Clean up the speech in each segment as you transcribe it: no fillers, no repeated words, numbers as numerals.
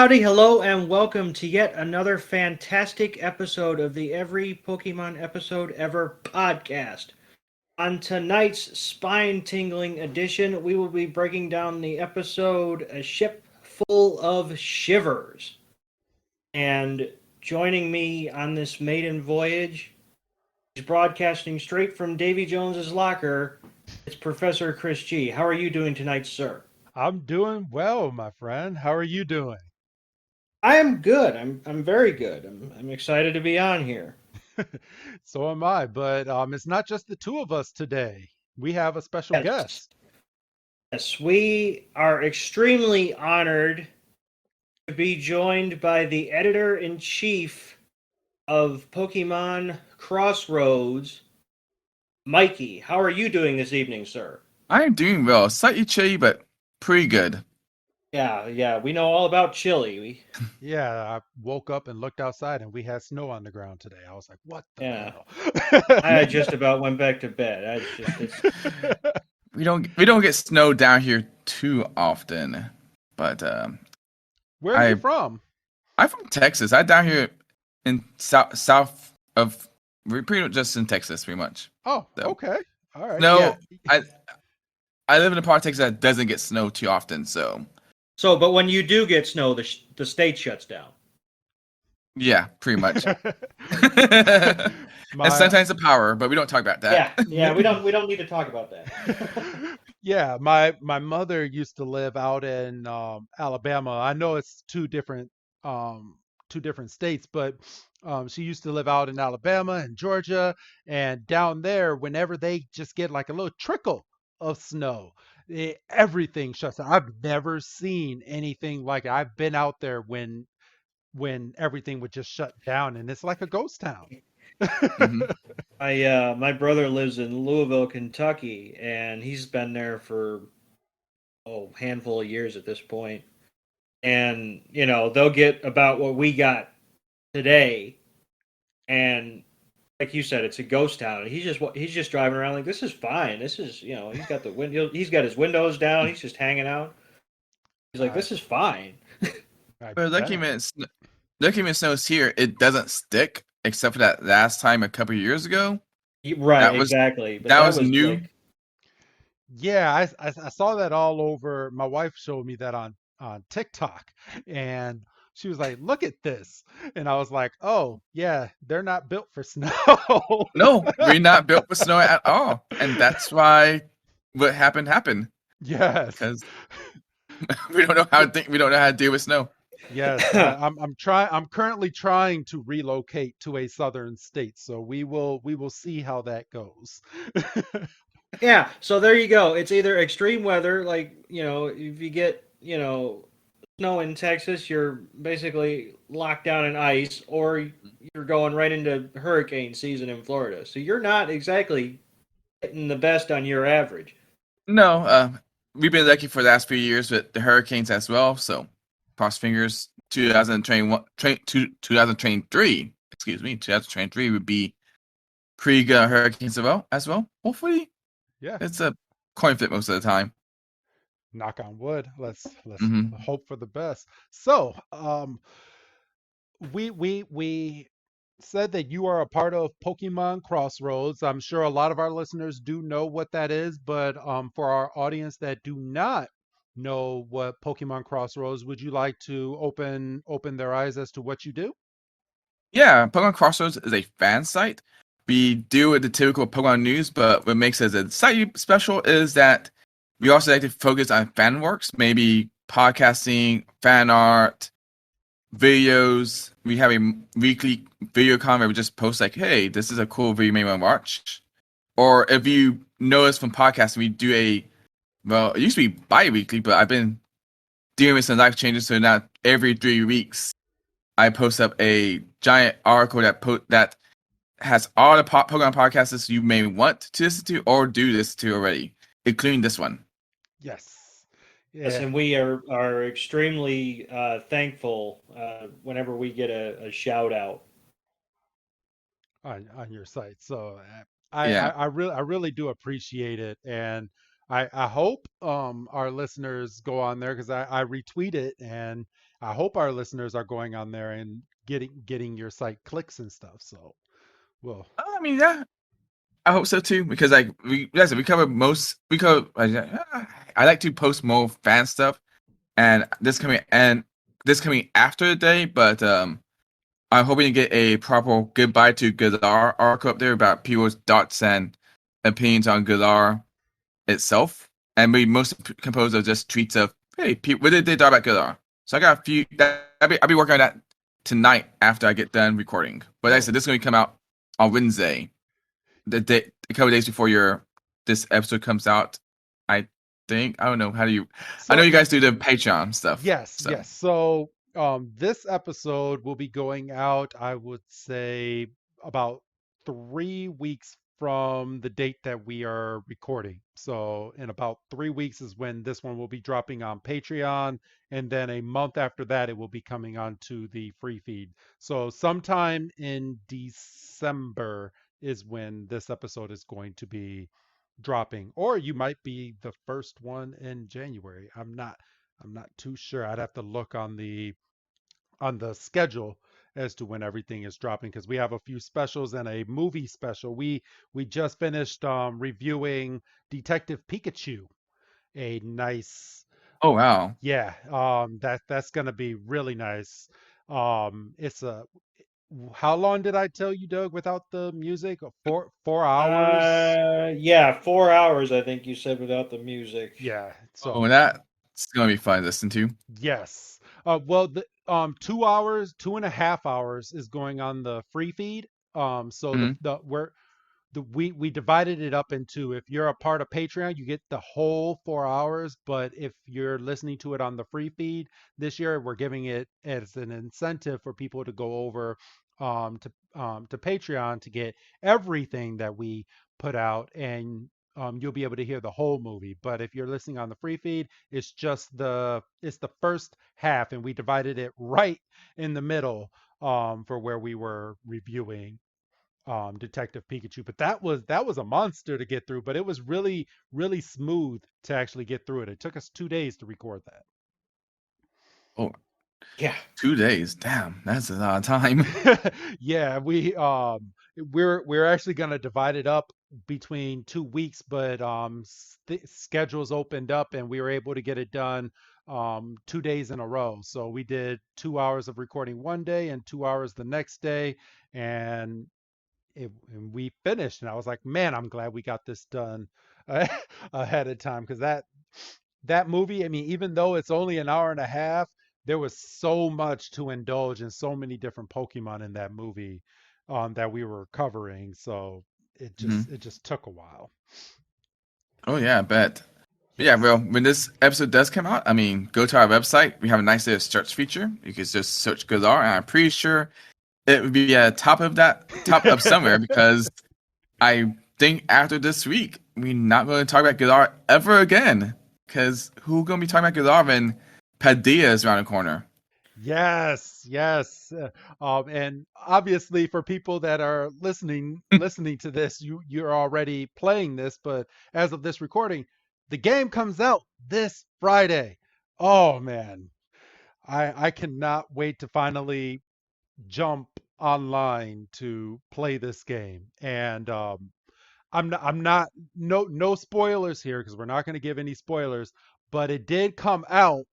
howdy, hello, and welcome to yet another fantastic episode of the Every Pokemon Episode Ever podcast. On tonight's spine tingling edition, we will be breaking down the episode A Ship Full of Shivers. And joining me on this maiden voyage is broadcasting straight from Davy Jones's locker. It's Professor Chris G. How are you doing tonight, sir? I'm doing well, my friend. How are you doing? I am good. I'm very good. I'm excited to be on here. So am I, but it's not just the two of us today. We have a special Yes. guest. Yes, we are extremely honored to be joined by the editor in chief of Pokemon Crossroads, Mikey. How are you doing this evening, sir? I am doing well. Slightly chilly, but pretty good. Yeah, we know all about chili. Yeah, I woke up and looked outside and we had snow on the ground today. I was like, what the Yeah, I hell? just about went back to bed. It's We don't get snow down here too often, but Where are you I from? I'm from Texas. I down here in south of we're pretty much just in Texas, pretty much. Oh, So okay. All right. no, Yeah. I I live in a part of Texas that doesn't get snow too often. So so. But when you do get snow, the state shuts down. yeah, pretty much. And My sometimes the power, but we don't talk about that. Yeah. We don't need to talk about that. Yeah, my mother used to live out in Alabama. I know it's um two different states, but she used to live out in Alabama and Georgia, and down there, whenever they just get like a little trickle of snow, everything shuts down. I've never seen anything like it. I've been out there when everything would just shut down, and it's like a ghost town. hmm My brother lives in Louisville, Kentucky, and he's been there for handful of years at this point. And they'll get about what we got today, and like you said, it's a ghost town. He's just driving around like this is fine. This is he's got his windows down. He's just hanging out. He's like I this is fine. I But bet. lucky when it snows here, it doesn't stick except for that last time a couple of years ago. Right, That was exactly. But that that was was new. like Yeah, I saw that all over. My wife showed me that on TikTok, and she was like, "Look at this," and I was like, "Oh, yeah, they're not built for snow." No, we're not built for snow at all, and that's why what happened Yes, because we don't know how to deal with snow. yes. I'm currently trying to relocate to a southern state, so we will see how that goes. yeah. So there you go. It's either extreme weather, like if you get snow in Texas, you're basically locked down in ice, or you're going right into hurricane season in Florida. So you're not exactly getting the best on your average. No, we've been lucky for the last few years with the hurricanes as well. So cross fingers. 2021, 2023. Excuse me, 2023 would be pretty good hurricanes as well. Hopefully, Yeah, it's a coin flip most of the time. knock on wood. Let's hmm hope for the best. So, we said that you are a part of Pokemon Crossroads. I'm sure a lot of our listeners do know what that is, but for our audience that do not know what Pokemon Crossroads, would you like to open their eyes as to what you do? Yeah, Pokemon Crossroads is a fan site. We deal with the typical Pokemon news, but what makes us a slightly special is that we also like to focus on fan works, maybe podcasting, fan art, videos. We have a weekly video con where we just post like, "Hey, this is a cool video you may want to watch." Or if you know us from podcasting, we do it used to be bi-weekly, but I've been dealing with some life changes, so now every 3 weeks I post up a giant article that has all the Pokemon podcasts you may want to listen to or do listen to already, including this one. Yes. Yes, Yeah, and we are extremely thankful whenever we get a shout out. on your site. So I Yeah. I really do appreciate it, and I hope our listeners go on there because I retweet it, and I hope our listeners are going on there and getting your site clicks and stuff. So, well, I mean, yeah, I hope so too, because like we cover most we cover. I like to post more fan stuff, and this coming after the day, but I'm hoping to get a proper goodbye to Galar arc up there about people's thoughts and opinions on Galar itself, and we mostly composed of just tweets of hey, what did they thought about Galar? So I got a few. I'll be working on that tonight after I get done recording. But like I said, this is going to come out on Wednesday, a couple days before this episode comes out. I think I don't know how do you. I know so you guys do the Patreon stuff. yes, So yes. So this episode will be going out, I would say, about 3 weeks from the date that we are recording. So in about 3 weeks is when this one will be dropping on Patreon, and then a month after that it will be coming onto the free feed. So sometime in December is when this episode is going to be dropping, or you might be the first one in January. I'm not too sure. I'd have to look on the schedule as to when everything is dropping because we have a few specials and a movie special. We just finished reviewing Detective Pikachu. A nice, oh wow. yeah. That's gonna be really nice. It's a How long did I tell you, Doug, without the music? 4 hours. Yeah, 4 hours, I think you said, without the music. Yeah. Oh, So that's gonna be fun to listen to. yes. Well, the 2 hours, 2.5 hours is going on the free feed. So Hmm. we divided it up into, if you're a part of Patreon, you get the whole 4 hours. But if you're listening to it on the free feed this year, we're giving it as an incentive for people to go over to Patreon to get everything that we put out, and you'll be able to hear the whole movie. But if you're listening on the free feed, it's the first half, and we divided it right in the middle for where we were reviewing Detective Pikachu. But that was a monster to get through, but it was really smooth to actually get through it. It took us 2 days to record Oh, Yeah. 2 days. Damn, that's a lot of time. that. Yeah, we're actually gonna divide it up between 2 weeks, but schedules opened up and we were able to get it done 2 days in a row. So we did 2 hours of recording one day and 2 hours the next day, and and we finished, and I was like, man, I'm glad we got this done uh, ahead of time, because that movie, I mean, even though it's only an hour and a half, there was so much to indulge in, so many different Pokemon in that movie that we were covering. So it Hmm. just took a while. Oh yeah, I bet. Yeah, Yes. well, when this episode does come out, I mean, go to our website. We have a nice little search feature. You can just search Galar, and I'm pretty sure it would be at top of somewhere because I think after this week we're not going to talk about Galar ever again. Because who gonna be talking about Galar when Padilla is around the corner? Yes, yes. And obviously for people that are listening to this, you're already playing this, but as of this recording, the game comes out this Friday. Oh man, I cannot wait to finally jump online to play this game. And I'm not no spoilers here because we're not going to give any spoilers, but it did come out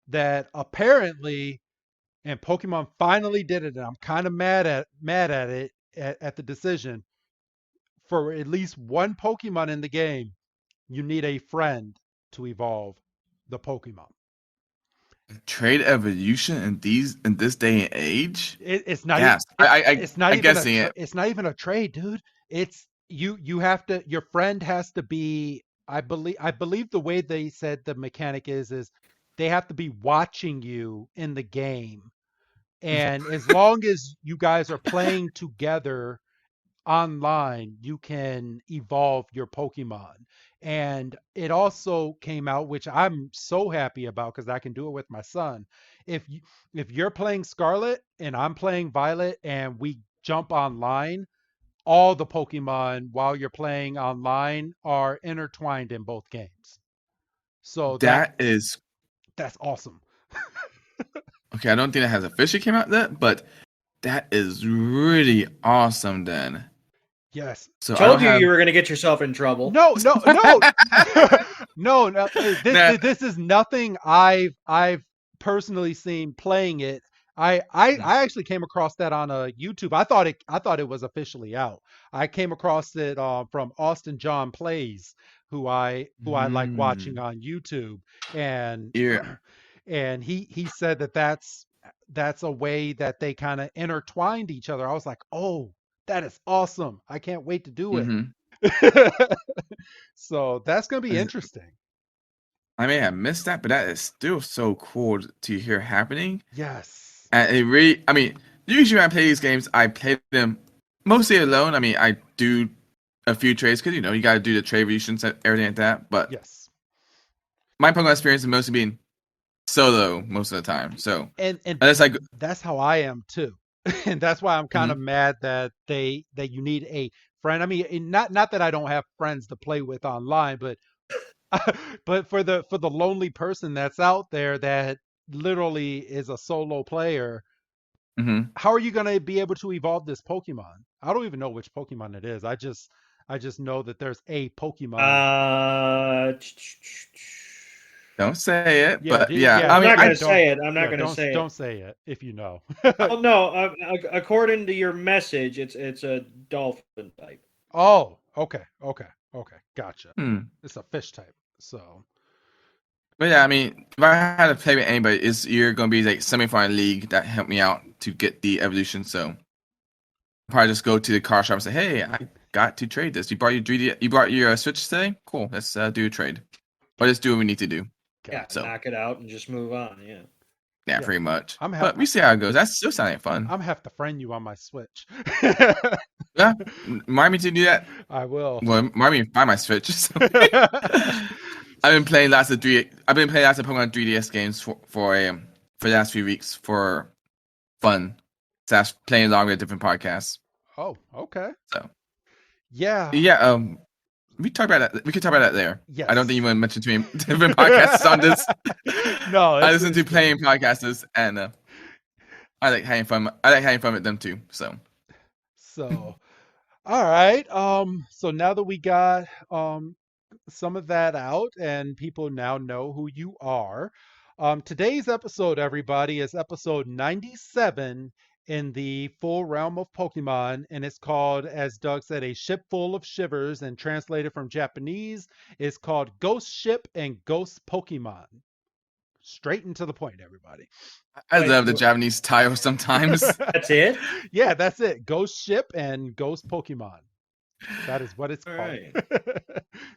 that apparently, and Pokemon finally did it, and I'm kind of mad at it at the decision. For at least one Pokemon in the game, you need a friend to evolve the Pokemon. Trade evolution in this day and age? It's not Yes, it's not I even guessing it. it's not even a trade, dude. It's you have to, your friend has to be, I believe the way they said the mechanic is they have to be watching you in the game. And as long as you guys are playing together online, you can evolve your Pokemon. And it also came out, which I'm so happy about because I can do it with my son. If you, if you're playing Scarlet and I'm playing Violet and we jump online, all the Pokemon while you're playing online are intertwined in both games. So That is that's awesome. Okay, I don't think that has officially came out yet, but that is really awesome. Then, Yes. so I don't Told you have. you were going to get yourself in trouble. No, no, no, no, no. Nah, This is nothing I've personally seen playing it. I actually came across that on a YouTube. I thought it was officially out. I came across it from Austin John Plays, who I like watching mm, on YouTube, and yeah, and he said that that's a way that they kind of intertwined each other. I was like, oh, that is awesome. I can't wait to do it. mm-hmm. So that's going to be interesting. I may have missed that, but that is still so cool to hear happening. Yes. And it really, I mean, usually when I play these games, I play them mostly alone. I mean, I do a few trades because, you got to do the trade revolutions and everything like that. But Yes. my Pokemon experience is mostly being solo most of the time. So, And unless I go, that's how I am too. And that's why I'm kind of mhm, mad that you need a friend. I mean, not that I don't have friends to play with online, but but for the lonely person that's out there that literally is a solo player, mhm. how are you going to be able to evolve this Pokemon? I don't even know which Pokemon it is. I just know that there's a Pokemon. Uh, Don't say it. Yeah, But yeah, yeah, I I'm mean, not going yeah. to say it. I'm not going to Don't say it. don't say it if you know. Oh no! According to your message, it's a dolphin type. Oh, okay, okay, okay. Gotcha. hmm. It's a fish type. So But yeah, I mean, if I had to play with anybody, it's you're gonna be like semi-final league that helped me out to get the evolution. So I'll probably just go to the car shop and say, "Hey, I got to trade this. You brought your 3D, you brought your Switch today? Cool. Let's do a trade. Or let's do what we need to do." Yeah, gotcha. So knock it out and just move on. Yeah. yeah, Yeah, pretty much. I'm have But we see how it goes. That's still sounding fun. I'm have to friend you on my Switch. Yeah, remind me to do that. I will. Well, remind me to buy my Switch. So I've been playing lots of Pokemon 3DS games for the last few weeks for fun. So that's playing along with different podcasts. Oh, okay. So Yeah. yeah, we talk about that. We could talk about that there. I don't think Yes. you want to mention to me different podcasts on this. No, I it's listen to good. playing podcasters, and I like having fun. I like having fun with them too. So So, all right. So now that we got some of that out and people now know who you are, today's episode, everybody, is episode 97 in the full realm of Pokemon, and it's called, as Doug said, a ship full of shivers, and translated from Japanese, it's called Ghost Ship and Ghost Pokemon. Straight and to the point, everybody. I Wait, love the Japanese title sometimes. that's it. Yeah, that's it. Ghost Ship and Ghost Pokemon. That is what it's All called. right.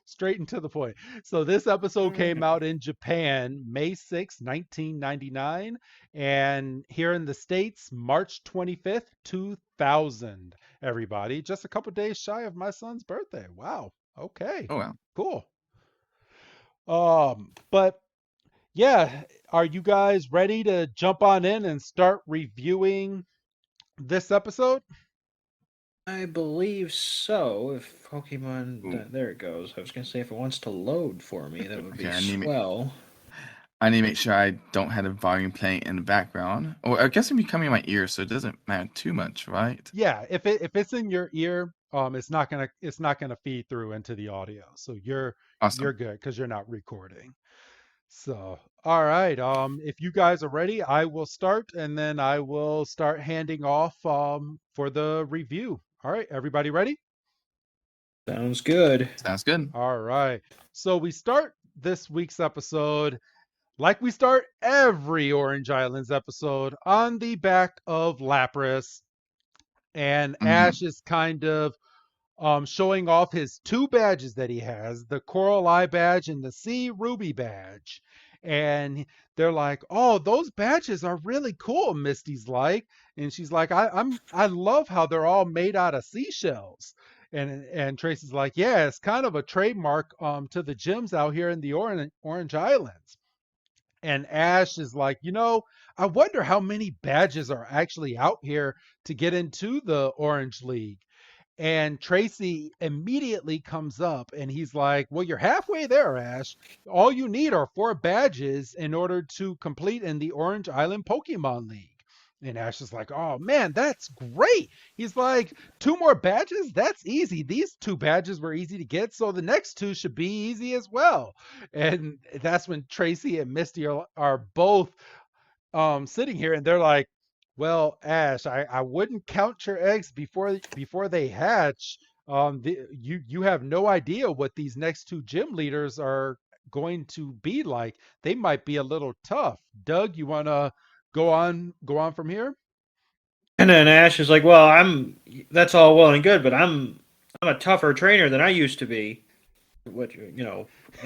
Straight and to the point. So this episode came Mm. out in Japan May 6, 1999, and here in the States March 25th, 2000. Everybody, just a couple days shy of my son's birthday. Wow. Okay. Oh well. Cool. But yeah, are you guys ready to jump on in and start reviewing this episode? I believe so. If Ooh. Pokemon, there it goes. I was gonna say if it wants to load for me, that would be Okay, swell. I need to make sure I don't have the volume playing in the background. Or I guess it'll be coming in my ear, so it doesn't matter too much, right? Yeah, if it's in your ear, it's not gonna feed through into the audio. So you're Awesome. good because you're not recording. So all right, if you guys are ready, I will start, and then I will start handing off for the review. All right, everybody ready? Sounds good. Sounds good. All right. So we start this week's episode like we start every Orange Islands episode on the back of Lapras, and Mm-hmm. Ash is kind of showing off his two badges that he has, the Coral Eye badge and the Sea Ruby badge. And they're like, "Oh, those badges are really cool." Misty's like, and she's like, I love how they're all made out of seashells." And Tracy's like, "Yeah, it's kind of a trademark to the gyms out here in the Orange Islands." And Ash is like, I wonder how many badges are actually out here to get into the Orange League. And Tracy immediately comes up and he's like, well, you're halfway there, Ash. All you need are 4 badges in order to complete in the Orange Island Pokemon League. And Ash is like, oh man, that's great. He's like, 2 more badges? That's easy. These 2 badges were easy to get, so the next 2 should be easy as well. And that's when Tracy and Misty are both sitting here and they're like, well, Ash, I wouldn't count your eggs before they hatch. You have no idea what these next 2 gym leaders are going to be like. They might be a little tough. Doug, you want to go on from here? And then Ash is like, "Well, that's all well and good, but I'm a tougher trainer than I used to be." Which,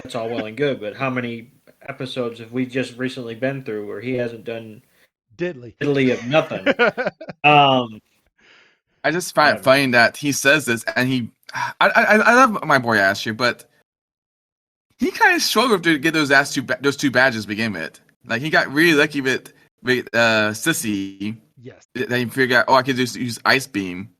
that's all well and good, but how many episodes have we just recently been through where he hasn't done Diddly. diddly of nothing? Um, I just find it funny that he says this, and I love my boy Ash here, but he kind of struggled to get those two badges to begin with. Like, he got really lucky with Sissy. Yes. That he figured out, I could just use Ice Beam.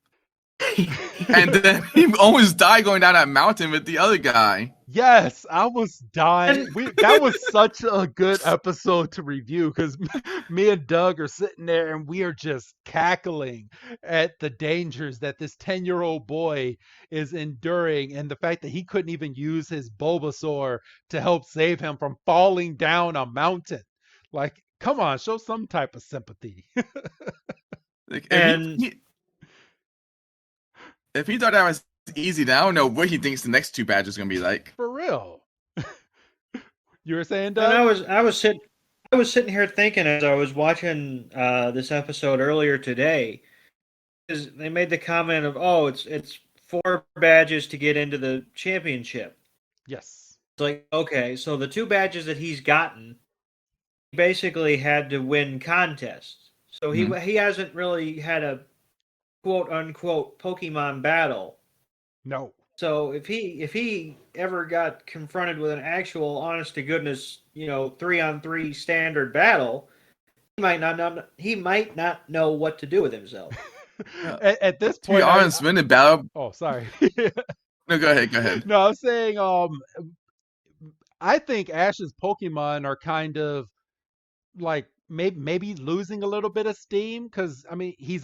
And then he almost died going down that mountain with the other guy. Yes, I was dying. That was such a good episode to review because me and Doug are sitting there and we are just cackling at the dangers that this 10-year-old boy is enduring and the fact that he couldn't even use his Bulbasaur to help save him from falling down a mountain. Like, come on, show some type of sympathy. Like, And- if he thought that was easy, then I don't know what he thinks the next 2 badges are gonna be like. For real. You were saying, and Doug? I was sitting here thinking as I was watching this episode earlier today, is they made the comment of, "Oh, it's 4 badges to get into the championship." Yes. It's like, okay, so the 2 badges that he's gotten, he basically had to win contests. So he hasn't really had a quote unquote Pokemon battle. No. So if he ever got confronted with an actual honest to goodness, 3-on-3 standard battle, he might not know what to do with himself. At this To point, be honest, when the battle. oh, sorry. No, go ahead. No, I was saying, I think Ash's Pokemon are kind of like maybe losing a little bit of steam because I mean he's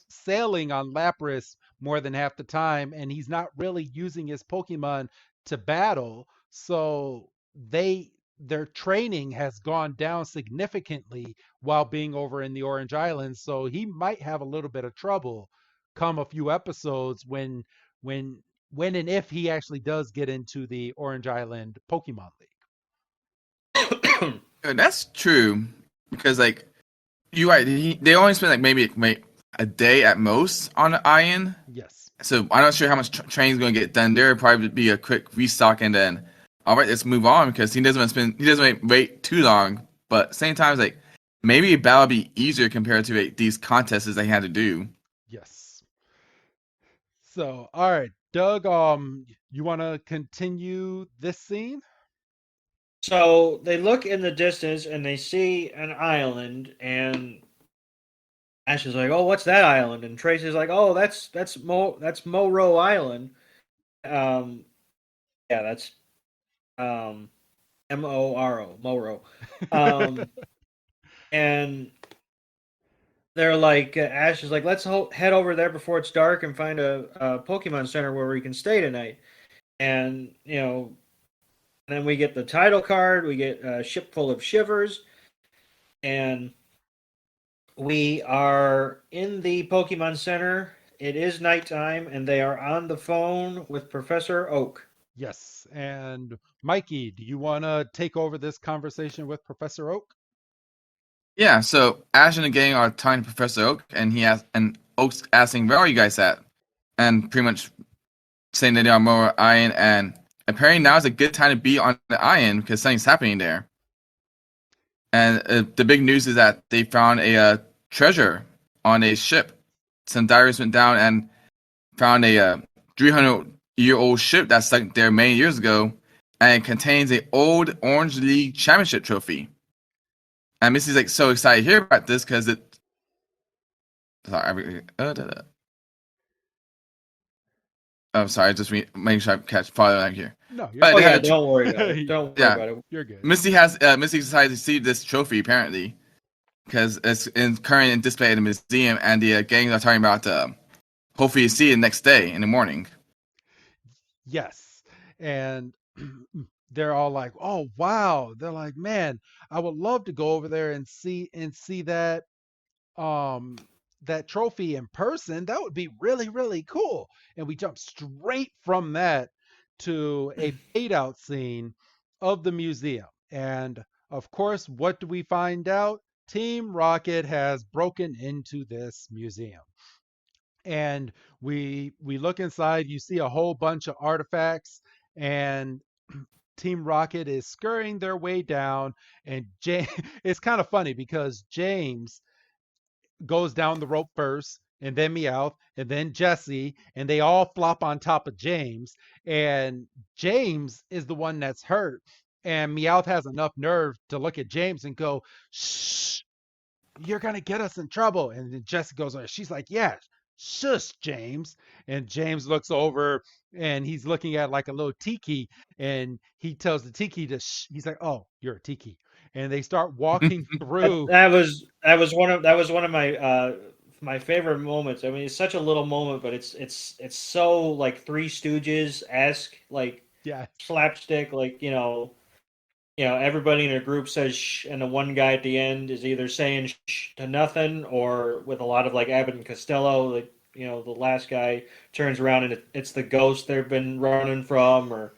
sailing on Lapras more than half the time, and he's not really using his Pokemon to battle. So their training has gone down significantly while being over in the Orange Islands. So he might have a little bit of trouble come a few episodes when and if he actually does get into the Orange Island Pokemon League. That's true, because like you're right. They only spend like maybe a day at most on the Iron. Yes. So I'm not sure how much training's going to get done there. It'll probably be a quick restock and then, all right, let's move on, because he doesn't want to wait too long. But at the same time, it's like maybe a battle would be easier compared to these contests they had to do. Yes. So, all right, Doug, you want to continue this scene? So they look in the distance and they see an island, and Ash is like, "Oh, what's that island?" And Tracy's like, "Oh, that's Moro Island." Yeah, that's Moro, Moro. And they're like, Ash is like, "Let's head over there before it's dark and find a Pokemon Center where we can stay tonight." And then we get the title card, we get a Shipful of Shivers, and we are in the Pokemon Center. It is nighttime, and they are on the phone with Professor Oak. Yes. And Mikey, do you want to take over this conversation with Professor Oak? Yeah. So Ash and the gang are talking to Professor Oak, and Oak's asking, "Where are you guys at?" And pretty much saying that they are more Iron, and apparently now is a good time to be on the Iron because something's happening there. And the big news is that they found a treasure on a ship. Some divers went down and found a 300-year-old ship that sunk there many years ago, and it contains an old Orange League Championship trophy. And Missy's like so excited to hear about this because it. Sorry, I'm sorry, just making sure I follow that here. No, you're But Oh they yeah, had don't worry about it. Don't worry Yeah. about it. you're good. Misty decided to see this trophy apparently because it's currently in display at the museum, and the gang are talking about hopefully you see it next day in the morning. Yes. And they're all like, "Oh, wow." They're like, "Man, I would love to go over there and see um that trophy in person. That would be really, really cool." And we jump straight from that to a fade out scene of the museum. And of course, what do we find out? Team Rocket has broken into this museum. And we look inside, you see a whole bunch of artifacts, and Team Rocket is scurrying their way down. And it's kind of funny because James goes down the rope first, and then Meowth, and then Jesse, and they all flop on top of James. And James is the one that's hurt. And Meowth has enough nerve to look at James and go, "Shh, you're gonna get us in trouble." And then Jesse goes, she's like, "Yeah, shush, James." And James looks over, and he's looking at like a little tiki, and he tells the tiki to shh. He's like, "Oh, you're a tiki." And they start walking through. That was one of my favorite moments. I mean, it's such a little moment, but it's so like Three Stooges esque, like Yeah. slapstick, like everybody in a group says shh, and the one guy at the end is either saying shh to nothing, or with a lot of like Abbott and Costello, like the last guy turns around and it's the ghost they've been running from, or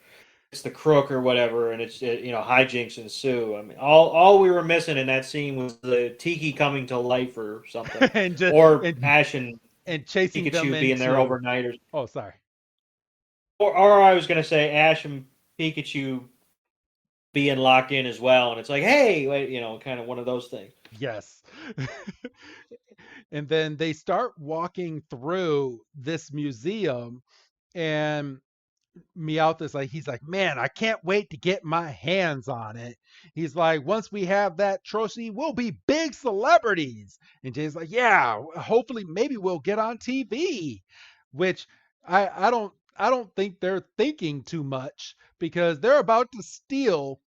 it's the crook or whatever, and hijinks ensue. I mean, all we were missing in that scene was the tiki coming to life or something, and just or Ash and and chasing them Pikachu being there into. overnight, Oh, sorry. or I was gonna say Ash and Pikachu being locked in as well, and it's like, hey, wait, kind of one of those things. Yes. And then they start walking through this museum, and Meowth is like, he's like, "Man, I can't wait to get my hands on it." He's like, "Once we have that trophy, we'll be big celebrities." And Jay's like, "Yeah, hopefully maybe we'll get on TV." Which I don't think they're thinking too much, because they're about to steal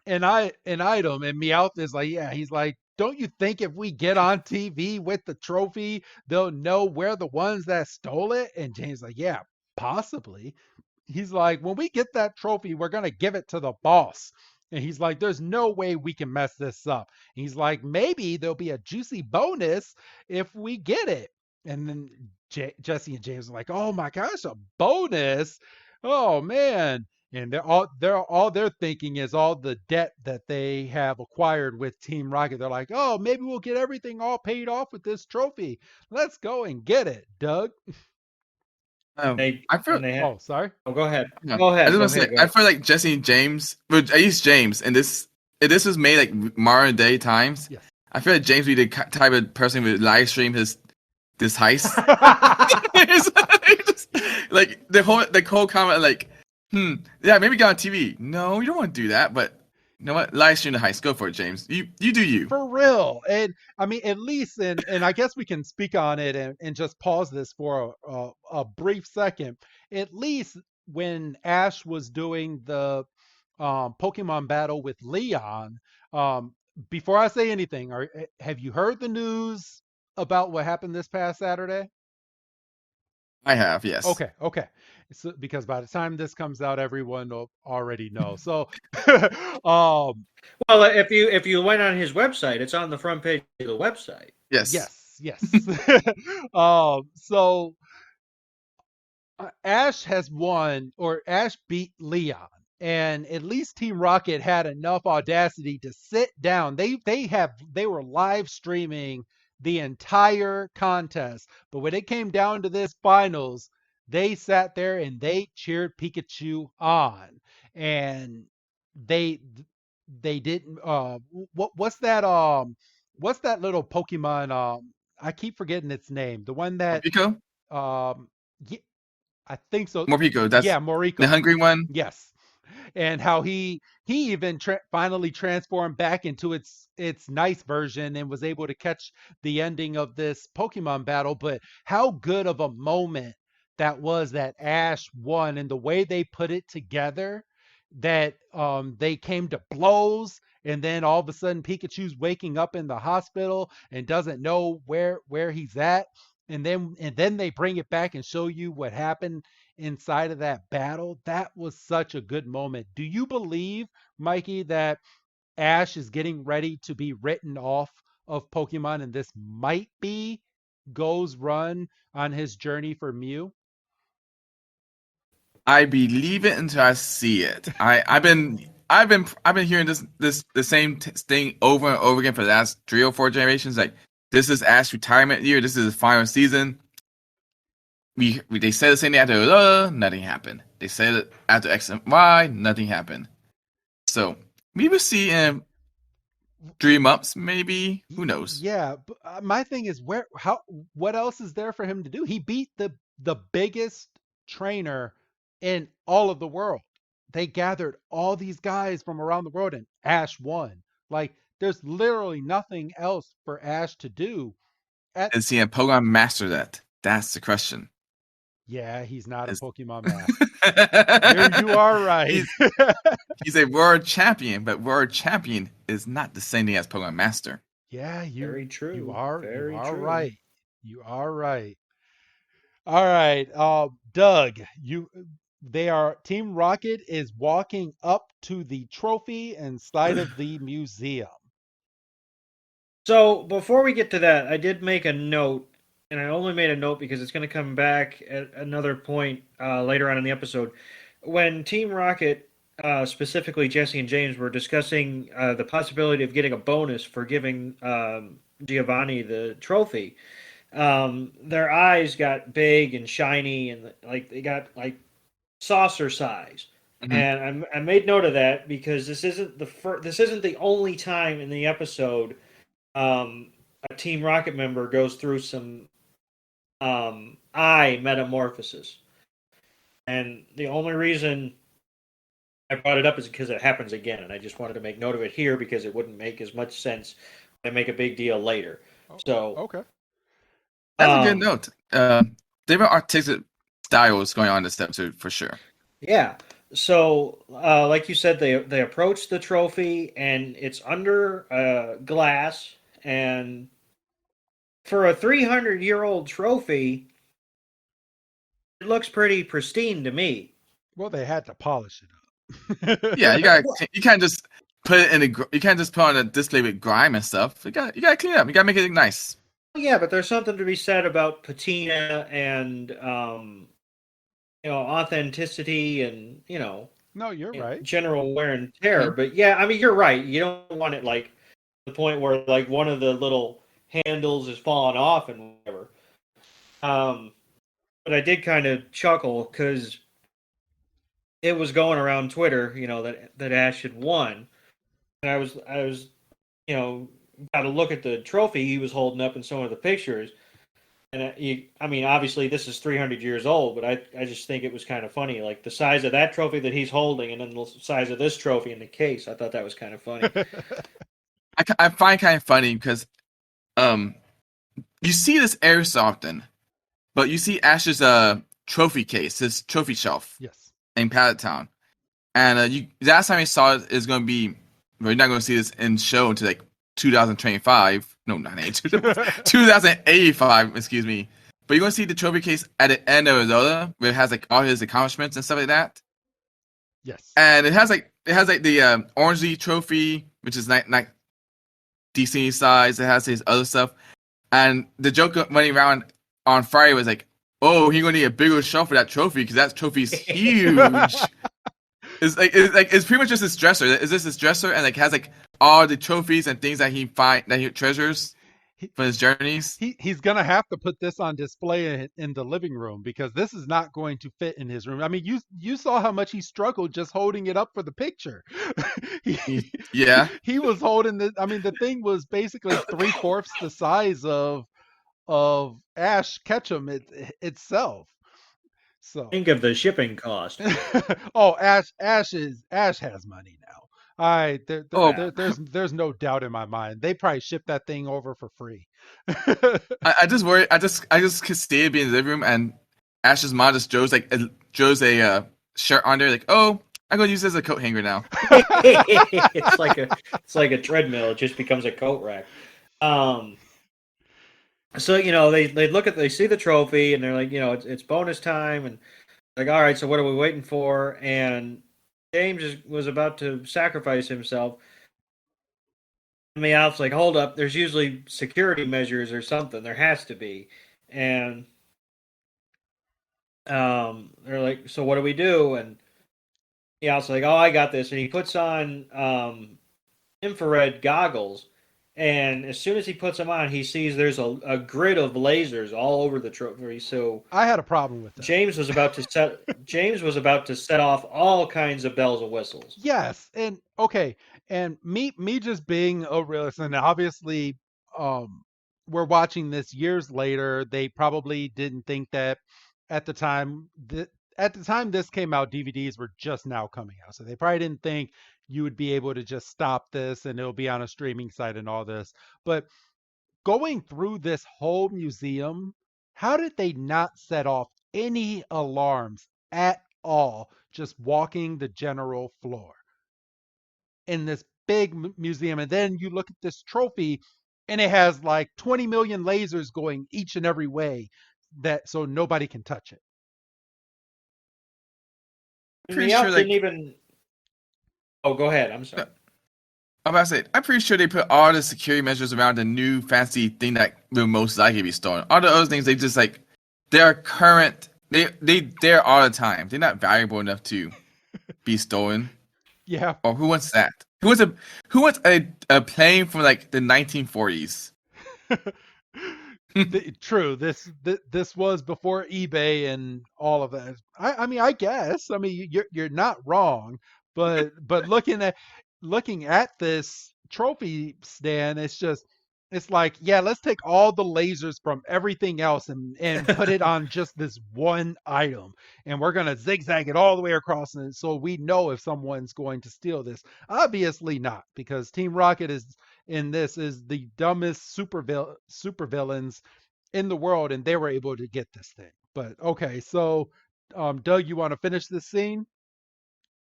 an item. And Meowth is like, yeah, he's like, "Don't you think if we get on TV with the trophy, they'll know we're the ones that stole it?" And James like, "Yeah, possibly." He's like, "When we get that trophy, we're going to give it to the boss." And he's like, "There's no way we can mess this up." And he's like, "Maybe there'll be a juicy bonus if we get it." And then Jesse and James are like, "Oh my gosh, a bonus. Oh man." And they're thinking is all the debt that they have acquired with Team Rocket. They're like, "Oh, maybe we'll get everything all paid off with this trophy. Let's go and get it, Doug." They I feel and they Oh, sorry. oh, go ahead. Yeah. Go I ahead. just Go want to ahead. say, Go I ahead. feel like Jesse and James, well, at least James, and if this was made like modern day times, Yes. I feel like James would be the type of person who would live stream this heist. Like the whole comment, like, yeah, maybe get on TV. No, you don't want to do that, but you know what? Live stream the heist. Go for it, James. You do you. For real. And I mean, at least, and I guess we can speak on it and just pause this for a brief second. At least when Ash was doing the Pokemon battle with Leon, um, before I say anything, have you heard the news about what happened this past Saturday? I have, yes. Okay. So, because by the time this comes out, everyone will already know. So, um, Well, if you went on his website, it's on the front page of the website. Yes. yes. So Ash has won, or Ash beat Leon, and at least Team Rocket had enough audacity to sit down. They were live streaming the entire contest, but when it came down to this finals, they sat there and they cheered Pikachu on, and they they didn't. What's that little Pokemon? I keep forgetting its name. The one that Morpeko? um. I think so. Morpeko, that's Yeah, the Moriko. hungry one. Yes, and how he even finally transformed back into its nice version and was able to catch the ending of this Pokemon battle. But how good of a moment that was that Ash won, and the way they put it together, that they came to blows, and then all of a sudden Pikachu's waking up in the hospital and doesn't know where he's at, and then they bring it back and show you what happened inside of that battle. That was such a good moment. Do you believe, Mikey, that Ash is getting ready to be written off of Pokemon, and this might be Go's run on his journey for Mew? I believe it until I see it. I've been hearing the same thing over and over again for the last 3 or 4 generations. Like, this is Ash's retirement year. This is his final season. They said the same thing after nothing happened. They said it after X and Y, nothing happened. So we will see in 3 months, maybe. Who knows? Yeah, but my thing is, what else is there for him to do? He beat the biggest trainer in all of the world. They gathered all these guys from around the world, and Ash won. Like, there's literally nothing else for Ash to do. Is he a Pokemon master that? That's the question. Yeah, he's not a Pokemon master. You are right. He's a world champion, but world champion is not the same thing as Pokemon master. Yeah, Very true. You are Very true. right. You are right. All right, Doug, Team Rocket is walking up to the trophy inside of the museum. So before we get to that, I did make a note, and I only made a note because it's going to come back at another point later on in the episode. When Team Rocket, specifically Jesse and James, were discussing the possibility of getting a bonus for giving Giovanni the trophy, their eyes got big and shiny, and like they got like saucer size. Mhm. And I made note of that because this isn't the only time in the episode a Team Rocket member goes through some eye metamorphosis. And the only reason I brought it up is because it happens again, and I just wanted to make note of it here because it wouldn't make as much sense to make a big deal later. So Okay. That's a good note. Different artistic styles going on in this episode for sure. Yeah. So, like you said, they approach the trophy, and it's under glass. And for a 300-year-old trophy, it looks pretty pristine to me. Well, they had to polish it up. Yeah, you can't just put it you can't just put on a display with grime and stuff. You gotta clean it up. You gotta make it look nice. Yeah, but there's something to be said about patina and authenticity and No, you're right. general wear and tear. But yeah, I mean, you're right. You don't want it like the point where like one of the little handles is falling off and whatever. But I did kind of chuckle because it was going around Twitter, that Ash had won, and I was got to look at the trophy he was holding up in some of the pictures, and I mean, obviously this is 300 years old, but I just think it was kind of funny, like the size of that trophy that he's holding, and then the size of this trophy in the case. I thought that was kind of funny. I find it kind of funny because you see this every so often, but you see Ash's trophy case, his trophy shelf. Yes. In Pallet Town, and last time I saw it is going to be. We're not going to see this in show until like 2025. No, not 2085. Excuse me. But you're going to see the trophy case at the end of Zelda, where it has like all his accomplishments and stuff like that. Yes. And it has like the Orange League trophy, which is not decent size. It has his other stuff, and the joke running around on Friday was like, "Oh, he's gonna need a bigger shelf for that trophy because that trophy's huge." It's pretty much just his dresser. Is this his dresser and like has like all the trophies and things that he treasures for his journeys? He's gonna have to put this on display in the living room because this is not going to fit in his room. I mean, you saw how much he struggled just holding it up for the picture. Yeah, he was holding the. I mean, the thing was basically 3/4 the size of Ash Ketchum itself. So Think of the shipping cost. oh, Ash has money now. All right, there's no doubt in my mind. They probably shipped that thing over for free. I just worry. I just could stay be in the living room and Ash's mom just Joe's a shirt on there, like, oh, I'm gonna use this as a coat hanger now. It's like a treadmill. It just becomes a coat rack. So they see the trophy and they're like, it's bonus time, and like, all right, so what are we waiting for? And James was about to sacrifice himself. Meowth's like, hold up, there's usually security measures or something. There has to be. And they're like, so what do we do? And Meowth's like, oh, I got this. And he puts on infrared goggles. And as soon as he puts them on, he sees there's a grid of lasers all over the trophy. So I had a problem with that. James was about to set off all kinds of bells and whistles. Yes, and okay, and me just being a realist, and obviously, we're watching this years later. They probably didn't think that at the time this came out, DVDs were just now coming out, so they probably didn't think you would be able to just stop this and it'll be on a streaming site and all this. But going through this whole museum, how did they not set off any alarms at all just walking the general floor in this big museum? And then you look at this trophy and it has like 20 million lasers going each and every way, that so nobody can touch it. Pretty Meowth sure, didn't even. Oh, go ahead. I'm sorry. I'm about to say, I'm pretty sure they put all the security measures around the new fancy thing that will most likely be stolen. All the other things, they just like, they're current. They're all the time. They're not valuable enough to be stolen. Yeah. Or who wants that? Who wants a plane from like the 1940s? True. This was before eBay and all of that. I mean, I guess. I mean, you're not wrong, but looking at this trophy stand, it's like, yeah, let's take all the lasers from everything else and put it on just this one item, and we're gonna zigzag it all the way across, and so we know if someone's going to steal this. Obviously not, because Team Rocket is the dumbest super villains in the world, and they were able to get this thing. But okay, so Doug, you want to finish this scene?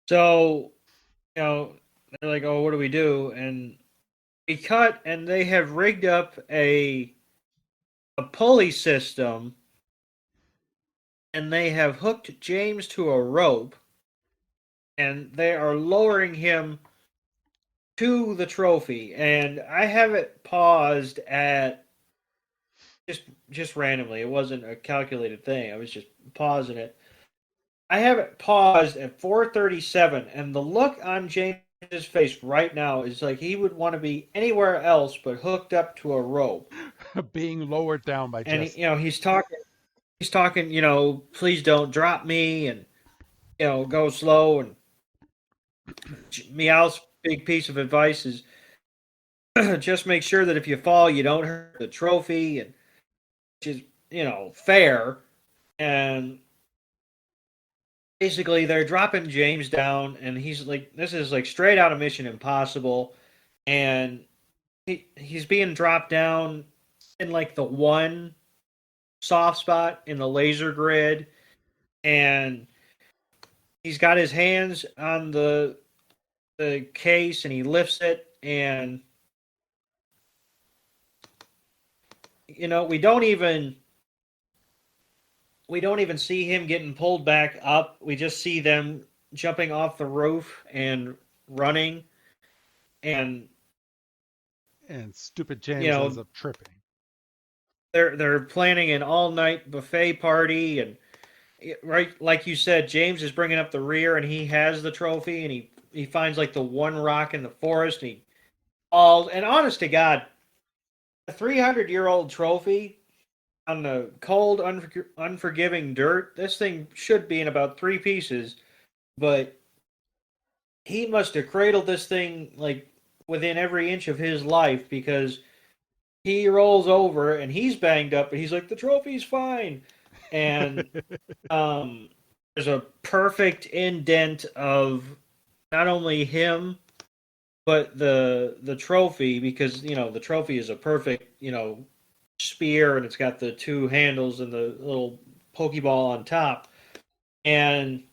So, they're like, oh, what do we do? And we cut, and they have rigged up a pulley system, and they have hooked James to a rope, and they are lowering him to the trophy. And I have it paused at just randomly. It wasn't a calculated thing. I was just pausing it. I have it paused at 4:37, and the look on James's face right now is like he would want to be anywhere else but hooked up to a rope, Being lowered down by and Jesse. he's talking, please don't drop me, and go slow. And Meowth's big piece of advice is just make sure that if you fall, you don't hurt the trophy, and which is fair. And basically, they're dropping James down, and he's like, this is like straight out of Mission Impossible, and he's being dropped down in like the one soft spot in the laser grid, and he's got his hands on the case, and he lifts it, and we don't even see him getting pulled back up. We just see them jumping off the roof and running, and stupid James ends up tripping. They're planning an all-night buffet party, and right, like you said, James is bringing up the rear, and he has the trophy, and he finds like the one rock in the forest, and and honest to God, a 300-year-old trophy on the cold, unforgiving dirt, this thing should be in about 3 pieces, but he must have cradled this thing like within every inch of his life, because he rolls over and he's banged up, and he's like, the trophy's fine. And there's a perfect indent of not only him, but the trophy, because, the trophy is a perfect, spear, and it's got the 2 handles and the little Pokeball on top. And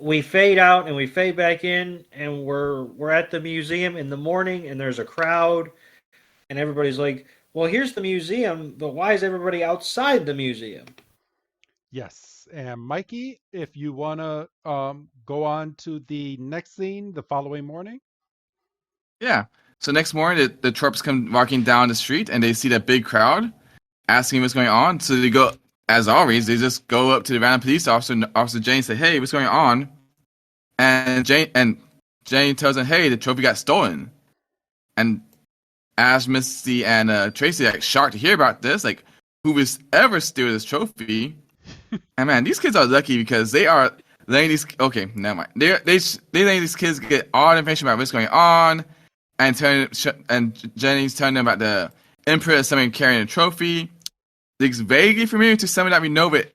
we fade out and we fade back in, and we're at the museum in the morning, and there's a crowd, and everybody's like, "Well, here's the museum, but why is everybody outside the museum?" Yes. And Mikey, if you want to go on to the next scene the following morning. Yeah. So next morning, the tropes come walking down the street, and they see that big crowd, asking what's going on. So they go, as always, they just go up to the random police officer, and Officer Jane, say, "Hey, what's going on?" And Jane tells them, "Hey, the trophy got stolen." And Ash, Misty, and Tracy are like, shocked to hear about this. Like, who was ever steal this trophy? And man, these kids are lucky because they are letting these. Okay, never mind. They letting these kids get all the information about what's going on, and Jenny's telling them about the Emperor someone carrying a trophy. It's vaguely familiar to someone that we know, but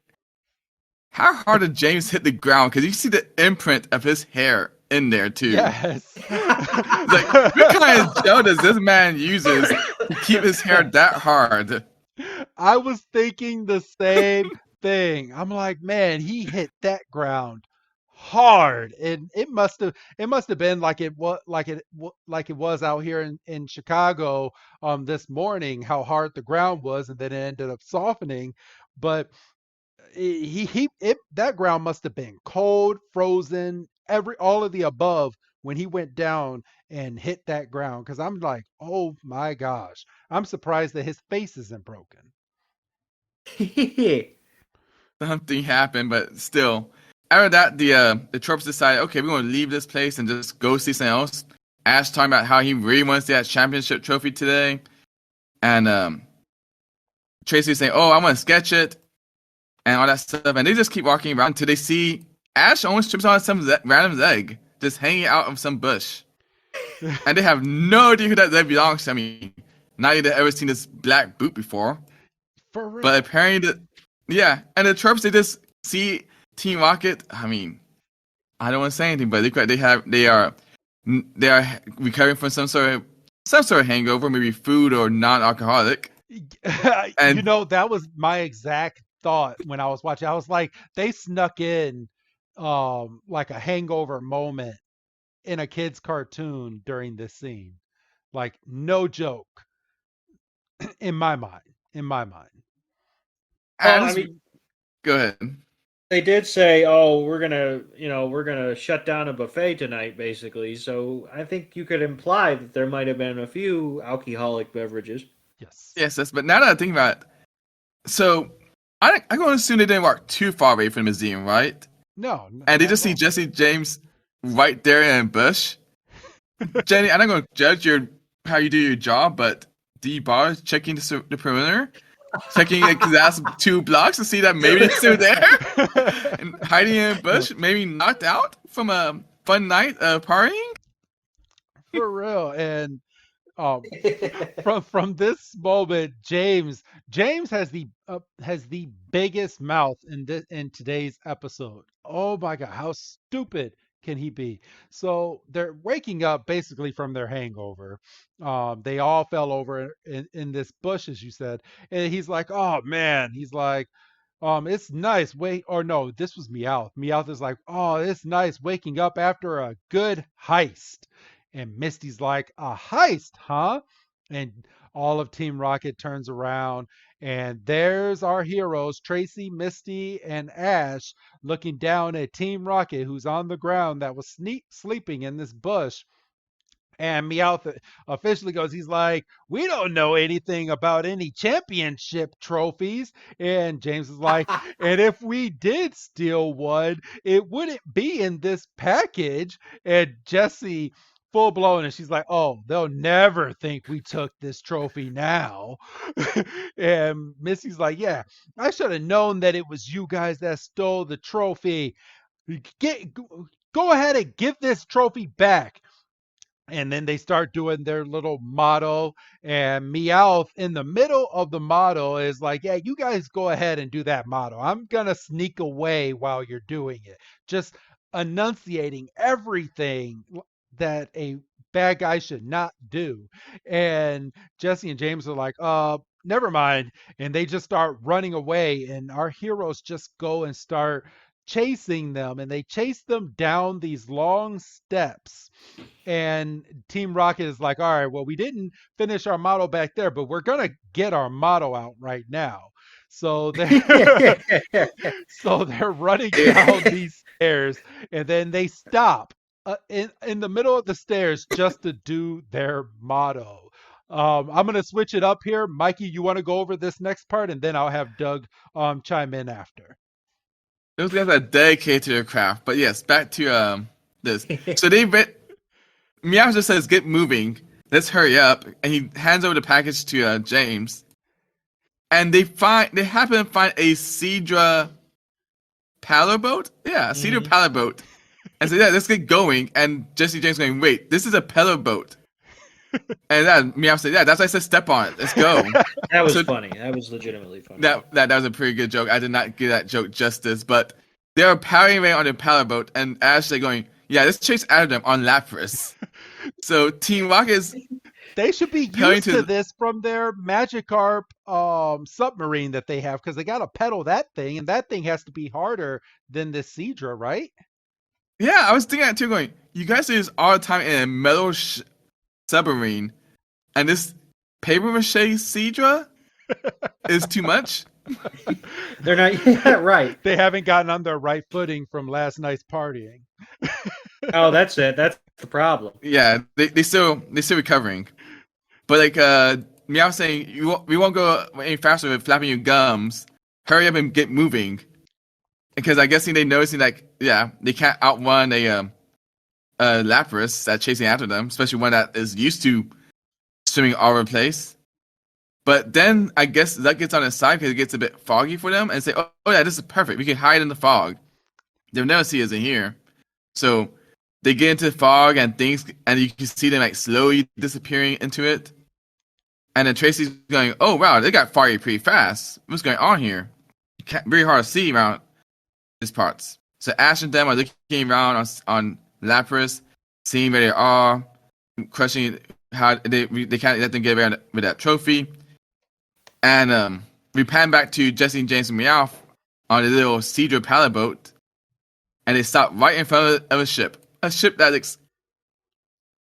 how hard did James hit the ground? Because you see the imprint of his hair in there too. Yes. Like, what kind of gel does this man uses to keep his hair that hard? I was thinking the same thing. I'm like, man, he hit that ground hard, and it must have been like it was out here in Chicago this morning, how hard the ground was, and then it ended up softening. But that ground must have been cold, frozen, all of the above when he went down and hit that ground. Because I'm like, oh my gosh, I'm surprised that his face isn't broken. Something happened, but still. After that, the tropes decided, okay, we're gonna leave this place and just go see something else. Ash talking about how he really wants that championship trophy today, and Tracy saying, "Oh, I want to sketch it," and all that stuff. And they just keep walking around until they see Ash almost trips on some random leg just hanging out of some bush, and they have no idea who that leg belongs to. I mean, not that they've ever seen this black boot before. For real. But apparently, yeah, and the tropes, they just see Team Rocket. I mean, I don't want to say anything, but they are recovering from some sort of hangover, maybe food or non-alcoholic. And That was my exact thought when I was watching. I was like, they snuck in like a hangover moment in a kid's cartoon during this scene. Like, no joke. In my mind. In my mind. Well, as I mean, go ahead. they did say, "Oh, we're gonna shut down a buffet tonight," basically. So I think you could imply that there might have been a few alcoholic beverages. Yes. Yes, but now that I think about it, so I'm going to assume they didn't walk too far away from the museum, right? No. And they Not just at see all. Jesse James right there in a bush. Jenny, I'm not going to judge how you do your job, but do you bother checking the perimeter? Checking like the last 2 blocks to see that maybe it's still there? And hiding in a bush, maybe knocked out from a fun night of partying? For real. And um, from this moment, James has the biggest mouth in today's episode. Oh my god, how stupid can he be? So they're waking up basically from their hangover. They all fell over in this bush, as you said, and he's like, "Oh man," he's like, it's nice. Wait, or no, this was Meowth. Meowth is like, "Oh, it's nice waking up after a good heist." And Misty's like, "A heist, huh?" And all of Team Rocket turns around, and there's our heroes, Tracy, Misty, and Ash, looking down at Team Rocket, who's on the ground that was sleeping in this bush. And Meowth officially goes, he's like, "We don't know anything about any championship trophies." And James is like, "And if we did steal one, it wouldn't be in this package." And Jessie, full blown, and she's like, "Oh, they'll never think we took this trophy now." And Missy's like, "Yeah, I should have known that it was you guys that stole the trophy. Get, go ahead and give this trophy back." And then they start doing their little motto, and Meowth in the middle of the motto is like, "Yeah, you guys go ahead and do that motto. I'm gonna sneak away while you're doing it." Just enunciating everything that a bad guy should not do. And Jesse and James are like, never mind. And they just start running away, and our heroes just go and start chasing them, and they chase them down these long steps. And Team Rocket is like, all right, well, we didn't finish our motto back there, but we're gonna get our motto out right now. So they're so they're running down these stairs, and then they stop in the middle of the stairs just to do their motto. I'm gonna switch it up here, Mikey. You want to go over this next part, and then I'll have Doug chime in after. Those guys are dedicated to their craft. But yes, back to this. So Meow just says, "Get moving. Let's hurry up." And he hands over the package to James. And they happen to find a Cedra paddle boat. Yeah, a Cedra paddle boat. And so yeah, let's get going. And Jesse James going, "Wait, this is a paddle boat." And then Meow said, "Yeah, that's why I said step on it. Let's go." That was funny. That was legitimately funny. That was a pretty good joke. I did not give that joke justice, but they are powering away on their paddle boat, and Ash they're going, "Yeah, let's chase after them on Lapras." So Team Rocket is. They should be used to this from their Magikarp submarine that they have, because they got to pedal that thing, and that thing has to be harder than the Cedra, right? Yeah, I was thinking that too, going, you guys do this all the time in a metal submarine, and this paper mache Cedra is too much. They're not right. They haven't gotten on their right footing from last night's partying. Oh, that's it. That's the problem. Yeah, they still recovering. But like Meow saying, we won't go any faster with flapping your gums. Hurry up and get moving. Because I guess they noticing like, yeah, they can't outrun a Lapras that's chasing after them, especially one that is used to swimming all over the place. But then I guess that gets on his side because it gets a bit foggy for them, and say, oh yeah, this is perfect. We can hide in the fog. They'll never see us in here. So they get into the fog and you can see them like slowly disappearing into it. And then Tracy's going, "Oh wow, they got foggy pretty fast. What's going on here? Very hard to see around these parts." So Ash and them are looking around on Lapras, seeing where they are, questioning how they can't let them get away with that trophy. And we pan back to Jesse and James and Meowth on a little Cedra paddle boat, and they stop right in front of a ship that looks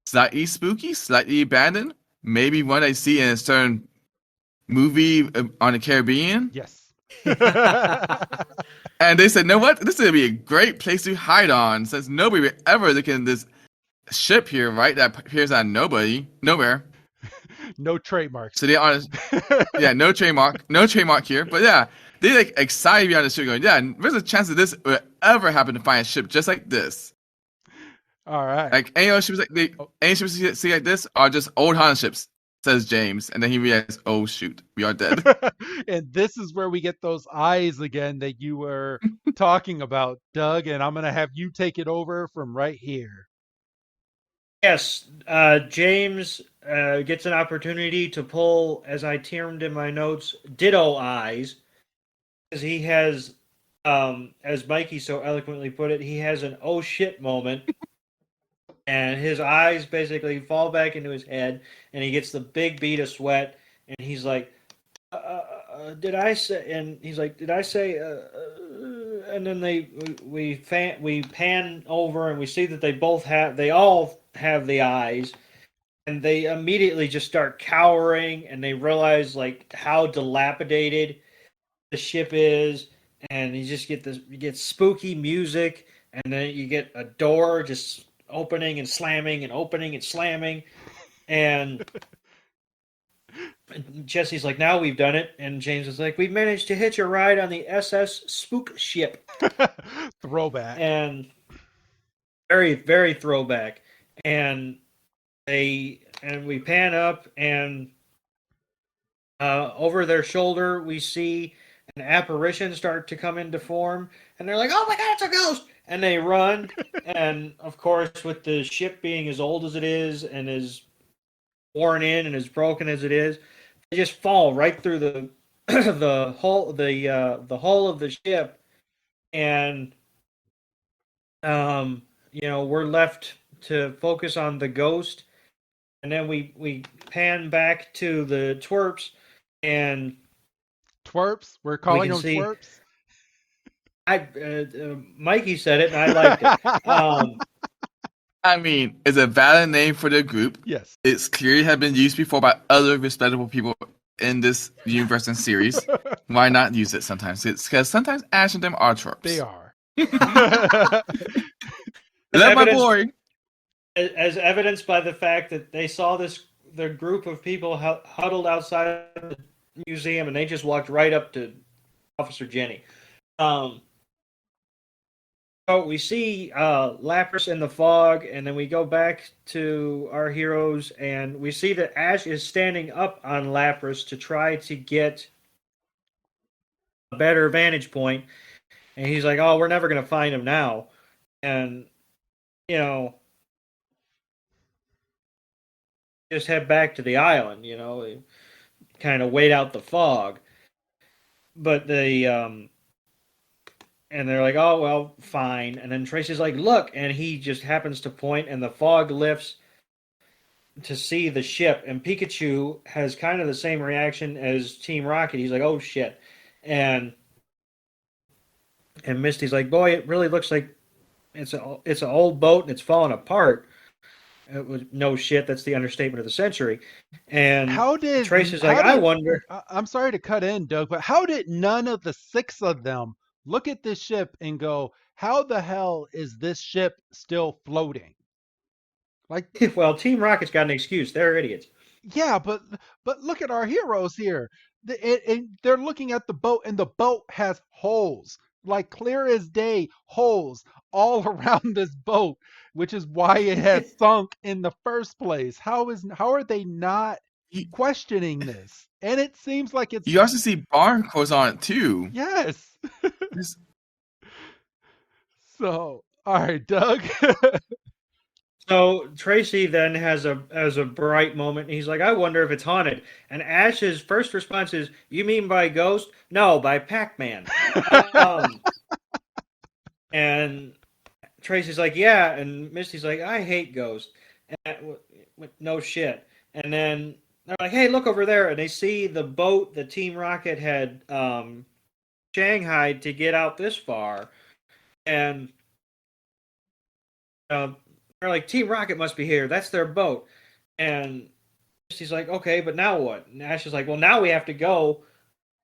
slightly spooky, slightly abandoned. Maybe one I see in a certain movie on the Caribbean. Yes. And they said, "No, what? This is going to be a great place to hide on, since nobody would ever look in this ship here, right? That appears out of nowhere. No trademarks." So they honest, yeah, no trademark here. But yeah, they like excited to be on the ship, going, "Yeah, there's a chance that this would ever happen to find a ship just like this." All right. Like any other ships any ships you see like this are just old Honda ships, says James, and then he realizes, "Oh shoot, we are dead." And this is where we get those eyes again that you were talking about, Doug, and I'm going to have you take it over from right here. Yes, James gets an opportunity to pull, as I termed in my notes, ditto eyes, because he has, as Mikey so eloquently put it, he has an oh shit moment. And his eyes basically fall back into his head, and he gets the big bead of sweat, and he's like, "Did I say?" And he's like, "Did I say?" And then we pan over, and we see that they all have the eyes, and they immediately just start cowering, and they realize like how dilapidated the ship is, and you get spooky music, and then you get a door just opening and slamming and opening and slamming, and Jesse's like, "Now we've done it," and James is like, "We've managed to hitch a ride on the SS Spook Ship." Throwback. And very, very throwback. And we pan up, and over their shoulder we see an apparition start to come into form, and they're like, "Oh my god, it's a ghost!" And they run, and of course, with the ship being as old as it is, and as worn in and as broken as it is, they just fall right through the the hull of the ship, and we're left to focus on the ghost, and then we pan back to the twerps, and Twerps. We're we calling can them see. twerps. Mikey said it, and I liked it. I mean, it's a valid name for the group. Yes. It's clearly have been used before by other respectable people in this universe and series. Why not use it sometimes? It's because sometimes Ash and them are twerps. They are. Love my boy. As evidenced by the fact that they saw the group of people huddled outside the museum, and they just walked right up to Officer Jenny. So we see Lapras in the fog, and then we go back to our heroes, and we see that Ash is standing up on Lapras to try to get a better vantage point. And he's like, "Oh, we're never going to find him now." And, you know, just head back to the island, kind of wait out the fog. But and they're like, "Oh, well, fine." And then Tracy's like, "Look," and he just happens to point, and the fog lifts to see the ship. And Pikachu has kind of the same reaction as Team Rocket. He's like, "Oh shit," and Misty's like, "Boy, it really looks like it's an old boat and it's falling apart." It was no shit. That's the understatement of the century. And Tracy's like, "I wonder." I'm sorry to cut in, Doug, but how did none of the 6 of them look at this ship and go, how the hell is this ship still floating? Like, well, Team Rocket's got an excuse. They're idiots. Yeah, but look at our heroes here. They're looking at the boat, and the boat has holes, like clear as day, holes all around this boat, which is why it has sunk in the first place. How are they not questioning this? And it seems like it's. You also see barcodes on it too. Yes. So, all right, Doug. So Tracy then has a bright moment. And he's like, "I wonder if it's haunted." And Ash's first response is, "You mean by ghost? No, by Pac-Man." And Tracy's like, "Yeah," and Misty's like, "I hate ghosts." And no shit. And then they're like, "Hey, look over there!" And they see the boat that Team Rocket had shanghaied to get out this far, and they're like, "Team Rocket must be here. That's their boat." And she's like, "Okay, but now what?" And Ash is like, "Well, now we have to go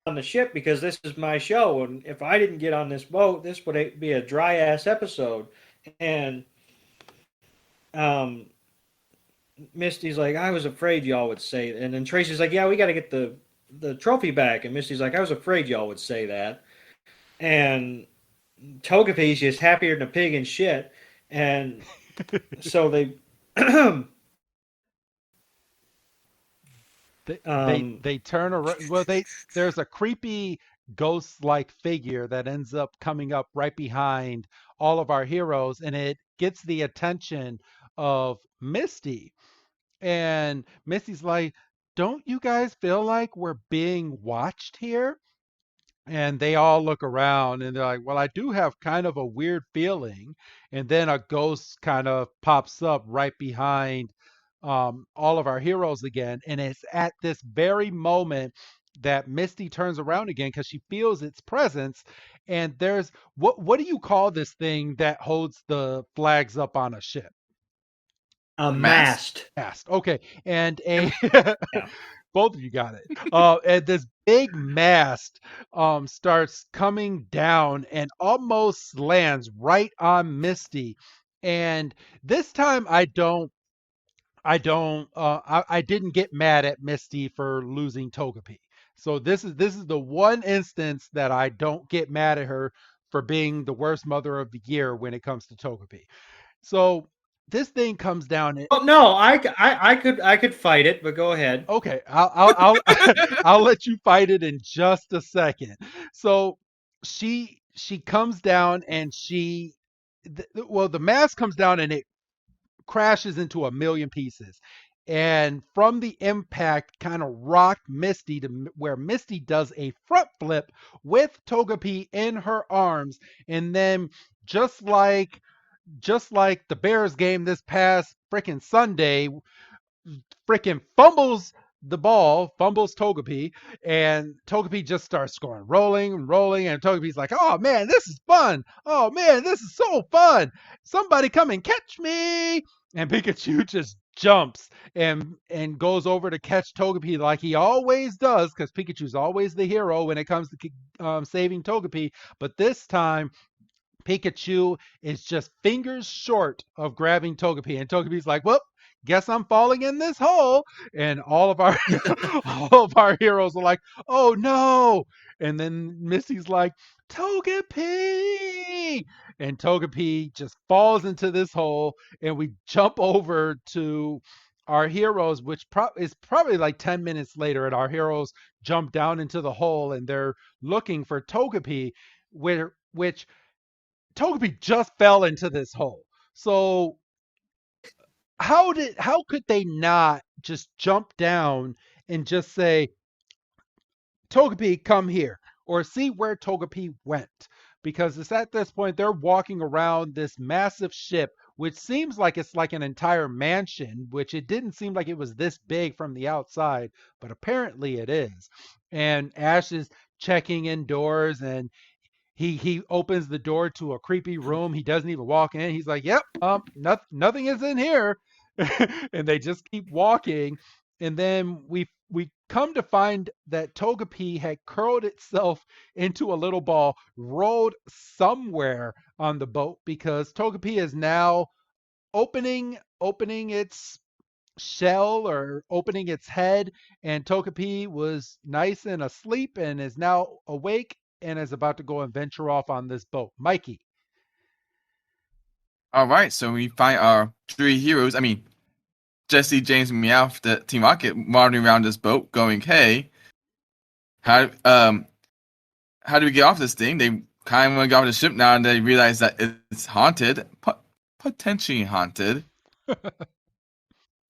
on the ship because this is my show. And if I didn't get on this boat, this would be a dry ass episode." And Misty's like, "I was afraid y'all would say that." And then Tracy's like, "Yeah, we got to get the trophy back." And Misty's like, "I was afraid y'all would say that." And Togepi's just happier than a pig in shit. And so they they turn around. Well, there's a creepy ghost-like figure that ends up coming up right behind all of our heroes, and it gets the attention of Misty. And Misty's like, "Don't you guys feel like we're being watched here?" And they all look around and they're like, "Well, I do have kind of a weird feeling." And then a ghost kind of pops up right behind all of our heroes again. And it's at this very moment that Misty turns around again because she feels its presence. And there's what do you call this thing that holds the flags up on a ship? A mast. Mast. Okay. And Yeah. both of you got it. And this big mast starts coming down and almost lands right on Misty. And this time I didn't get mad at Misty for losing Togepi. So this is the one instance that I don't get mad at her for being the worst mother of the year when it comes to Togepi. So this thing comes down. Oh no, I could fight it, but go ahead. Okay, I'll I'll let you fight it in just a second. So she comes down and the mask comes down and it crashes into a million pieces. And from the impact, kind of rocked Misty to where Misty does a front flip with Togepi in her arms, and then just like the Bears game this past freaking Sunday, freaking fumbles the ball, fumbles Togepi, and Togepi just starts going rolling, and Togepi's like, "Oh man, this is fun! Oh man, this is so fun! Somebody come and catch me!" And Pikachu just jumps and goes over to catch Togepi like he always does, because Pikachu's always the hero when it comes to saving Togepi. But this time, Pikachu is just fingers short of grabbing Togepi, and Togepi's like, "Well, guess I'm falling in this hole." And all of our all of our heroes are like, "Oh no!" And then Missy's like, "Togepi!" And Togepi just falls into this hole, and we jump over to our heroes, which is probably like 10 minutes later, and our heroes jump down into the hole, and they're looking for Togepi, which Togepi just fell into this hole. So how could they not just jump down and just say, "Togepi, come here," or see where Togepi went? Because it's at this point they're walking around this massive ship, which seems like it's like an entire mansion, which it didn't seem like it was this big from the outside, but apparently it is. And Ash is checking indoors, and he opens the door to a creepy room. He doesn't even walk in. He's like, "Yep, nothing is in here." And they just keep walking. And then we come to find that Togepi had curled itself into a little ball, rolled somewhere on the boat, because Togepi is now opening its shell, or opening its head, and Togepi was nice and asleep and is now awake and is about to go and venture off on this boat. Mikey. All right, so we find our three heroes. I mean, Jesse, James, and Meowth, the Team Rocket, wandering around this boat, going, "Hey, how do we get off this thing?" They kind of want to get off the ship now, and they realize that it's haunted, potentially haunted.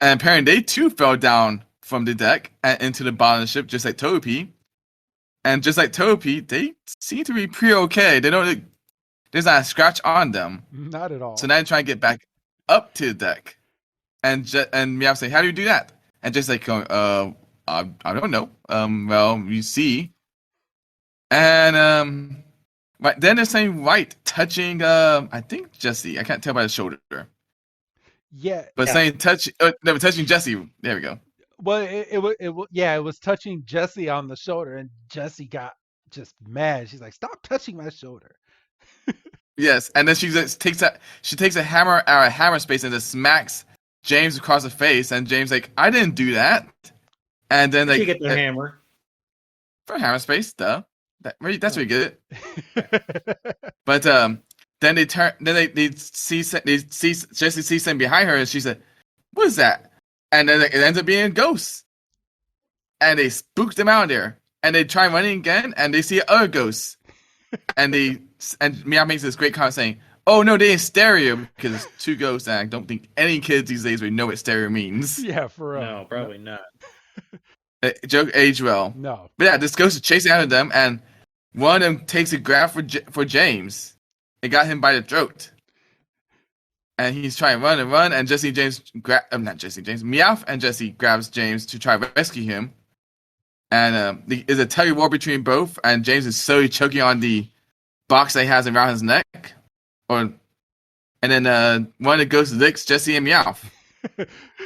And apparently, they too fell down from the deck and into the bottom of the ship, just like Togepi. And just like Togepi, they seem to be pretty okay. They don't. There's not a scratch on them. Not at all. So now they try to get back up to the deck. And Meowth say, "How do you do that?" And just like going, I don't know. Well, you see. And right then they're saying touching I think Jesse. I can't tell by the shoulder. Yeah. But saying touching Jesse. There we go. Well, it was touching Jesse on the shoulder, and Jesse got just mad. She's like, "Stop touching my shoulder." Yes, and then she takes a hammer out of hammer space and just smacks James across the face, and James like, "I didn't do that." And then you get the hammer for hammer space, duh. That's where you get it. But then they turn, then they see Jesse sees something behind her, and she said, "What is that?" And then it ends up being a ghost, and they spooked them out there, and they try running again, and they see other ghosts, and Meow makes this great comment saying, "Oh no, they ain't stereo," because it's two ghosts, and I don't think any kids these days would know what stereo means. Yeah, for no, probably not. Joke aged well. No. But yeah, this ghost is chasing after them, and one of them takes a grab for James. It got him by the throat. And he's trying to run, and Jesse and James Meowth and Jesse grabs James to try to rescue him. And there's a tug of war between both, and James is slowly choking on the box that he has around his neck. And then one of the ghosts licks Jesse and Meowth.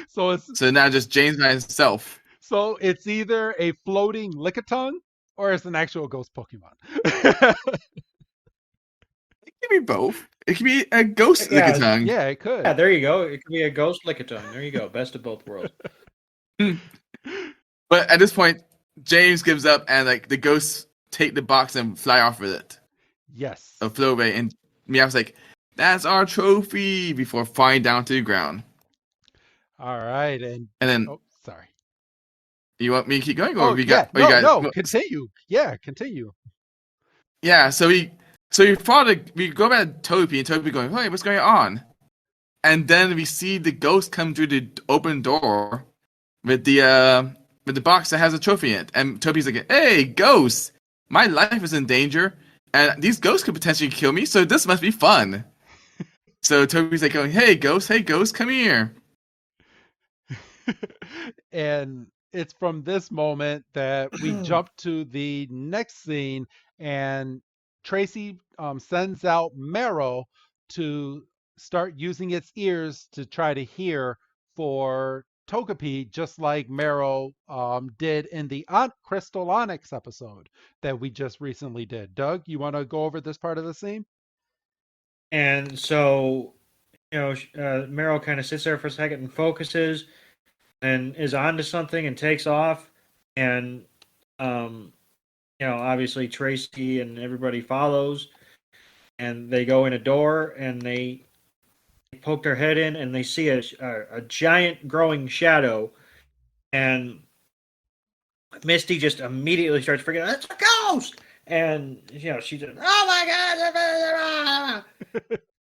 So now just James by himself. So it's either a floating Lickitung or it's an actual ghost Pokemon. It could be both. It could be a ghost Lickitung. Yeah, it could. Yeah, there you go. It could be a ghost Lickitung. There you go. Best of both worlds. But at this point, James gives up, and like the ghosts take the box and fly off with it. Yes. A flow away, and Meowth's like, "That's our trophy," before falling down to the ground. All right, and then sorry. You want me to keep going, or continue. Yeah, continue. Yeah, so we go back to Togepi, and Togepi going, "Hey, what's going on?" And then we see the ghost come through the open door with the box that has a trophy in it. And Togepi's like, "Hey, ghost, my life is in danger, and these ghosts could potentially kill me, so this must be fun." So Togepi's like going, hey, ghost, come here." And it's from this moment that we jump to the next scene, and Tracy sends out Mero to start using its ears to try to hear for Togepi, just like Mero did in the Crystal Onyx episode that we just recently did. Doug, you want to go over this part of the scene? And so, Meryl kind of sits there for a second and focuses and is onto something and takes off. And, obviously Tracy and everybody follows. And they go in a door and they poke their head in and they see a giant growing shadow. And Misty just immediately starts freaking out, it's a ghost! And, she just, oh my God!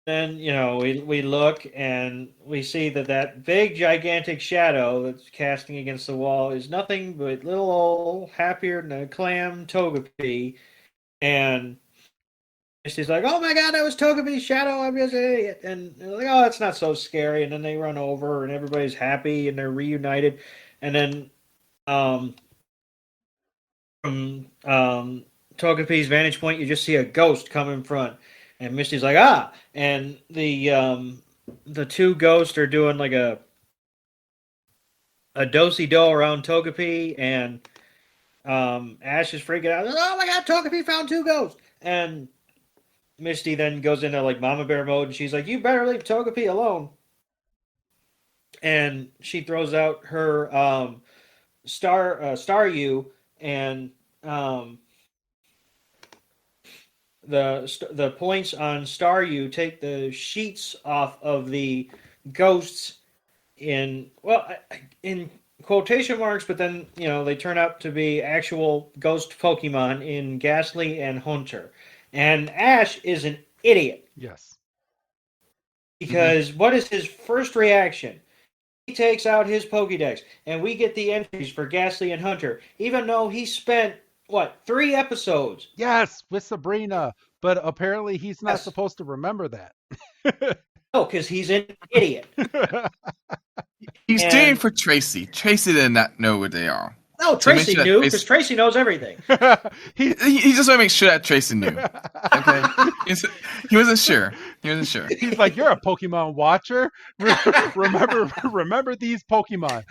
Then, we look and we see that big, gigantic shadow that's casting against the wall is nothing but little old, happier than a clam Togepi. And she's like, oh my God, that was Togepi's shadow. I'm just an idiot. And they're like, oh, that's not so scary. And then they run over and everybody's happy and they're reunited. And then, from Togepi's vantage point, you just see a ghost come in front, and Misty's like, ah, and the two ghosts are doing like a do-si-do around Togepi, and Ash is freaking out. Oh my God, Togepi found two ghosts, and Misty then goes into like Mama Bear mode, and she's like, you better leave Togepi alone, and she throws out her Staryu, and the points on Staryu take the sheets off of the ghosts in quotation marks, but then they turn out to be actual ghost Pokemon in Ghastly and Hunter. And Ash is an idiot. Yes. Because what is his first reaction? He takes out his Pokédex, and we get the entries for Ghastly and Hunter, even though he spent, 3 episodes? Yes, with Sabrina. But apparently he's not supposed to remember that. No, because he's an idiot. He's doing it for Tracy. Tracy did not know what they are. No, Tracy knew, because Tracy knows everything. he just want to make sure that Tracy knew. Okay, he wasn't sure. He's like, you're a Pokemon watcher. Remember these Pokemon.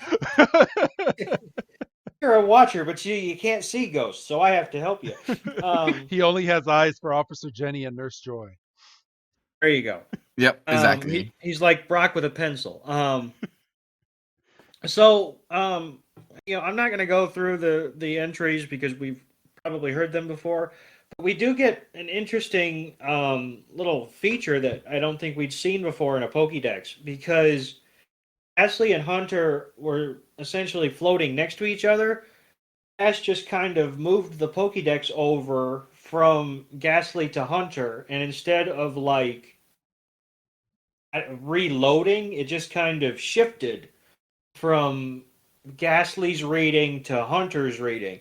You're a watcher, but you can't see ghosts, so I have to help you. He only has eyes for Officer Jenny and Nurse Joy. There you go. Yep, exactly. He's like Brock with a pencil. I'm not going to go through the entries because we've probably heard them before. But we do get an interesting little feature that I don't think we'd seen before in a Pokédex, because Ashley and Hunter were essentially floating next to each other. Ash just kind of moved the Pokédex over from Ghastly to Hunter, and instead of reloading, it just kind of shifted from Ghastly's reading to Hunter's reading,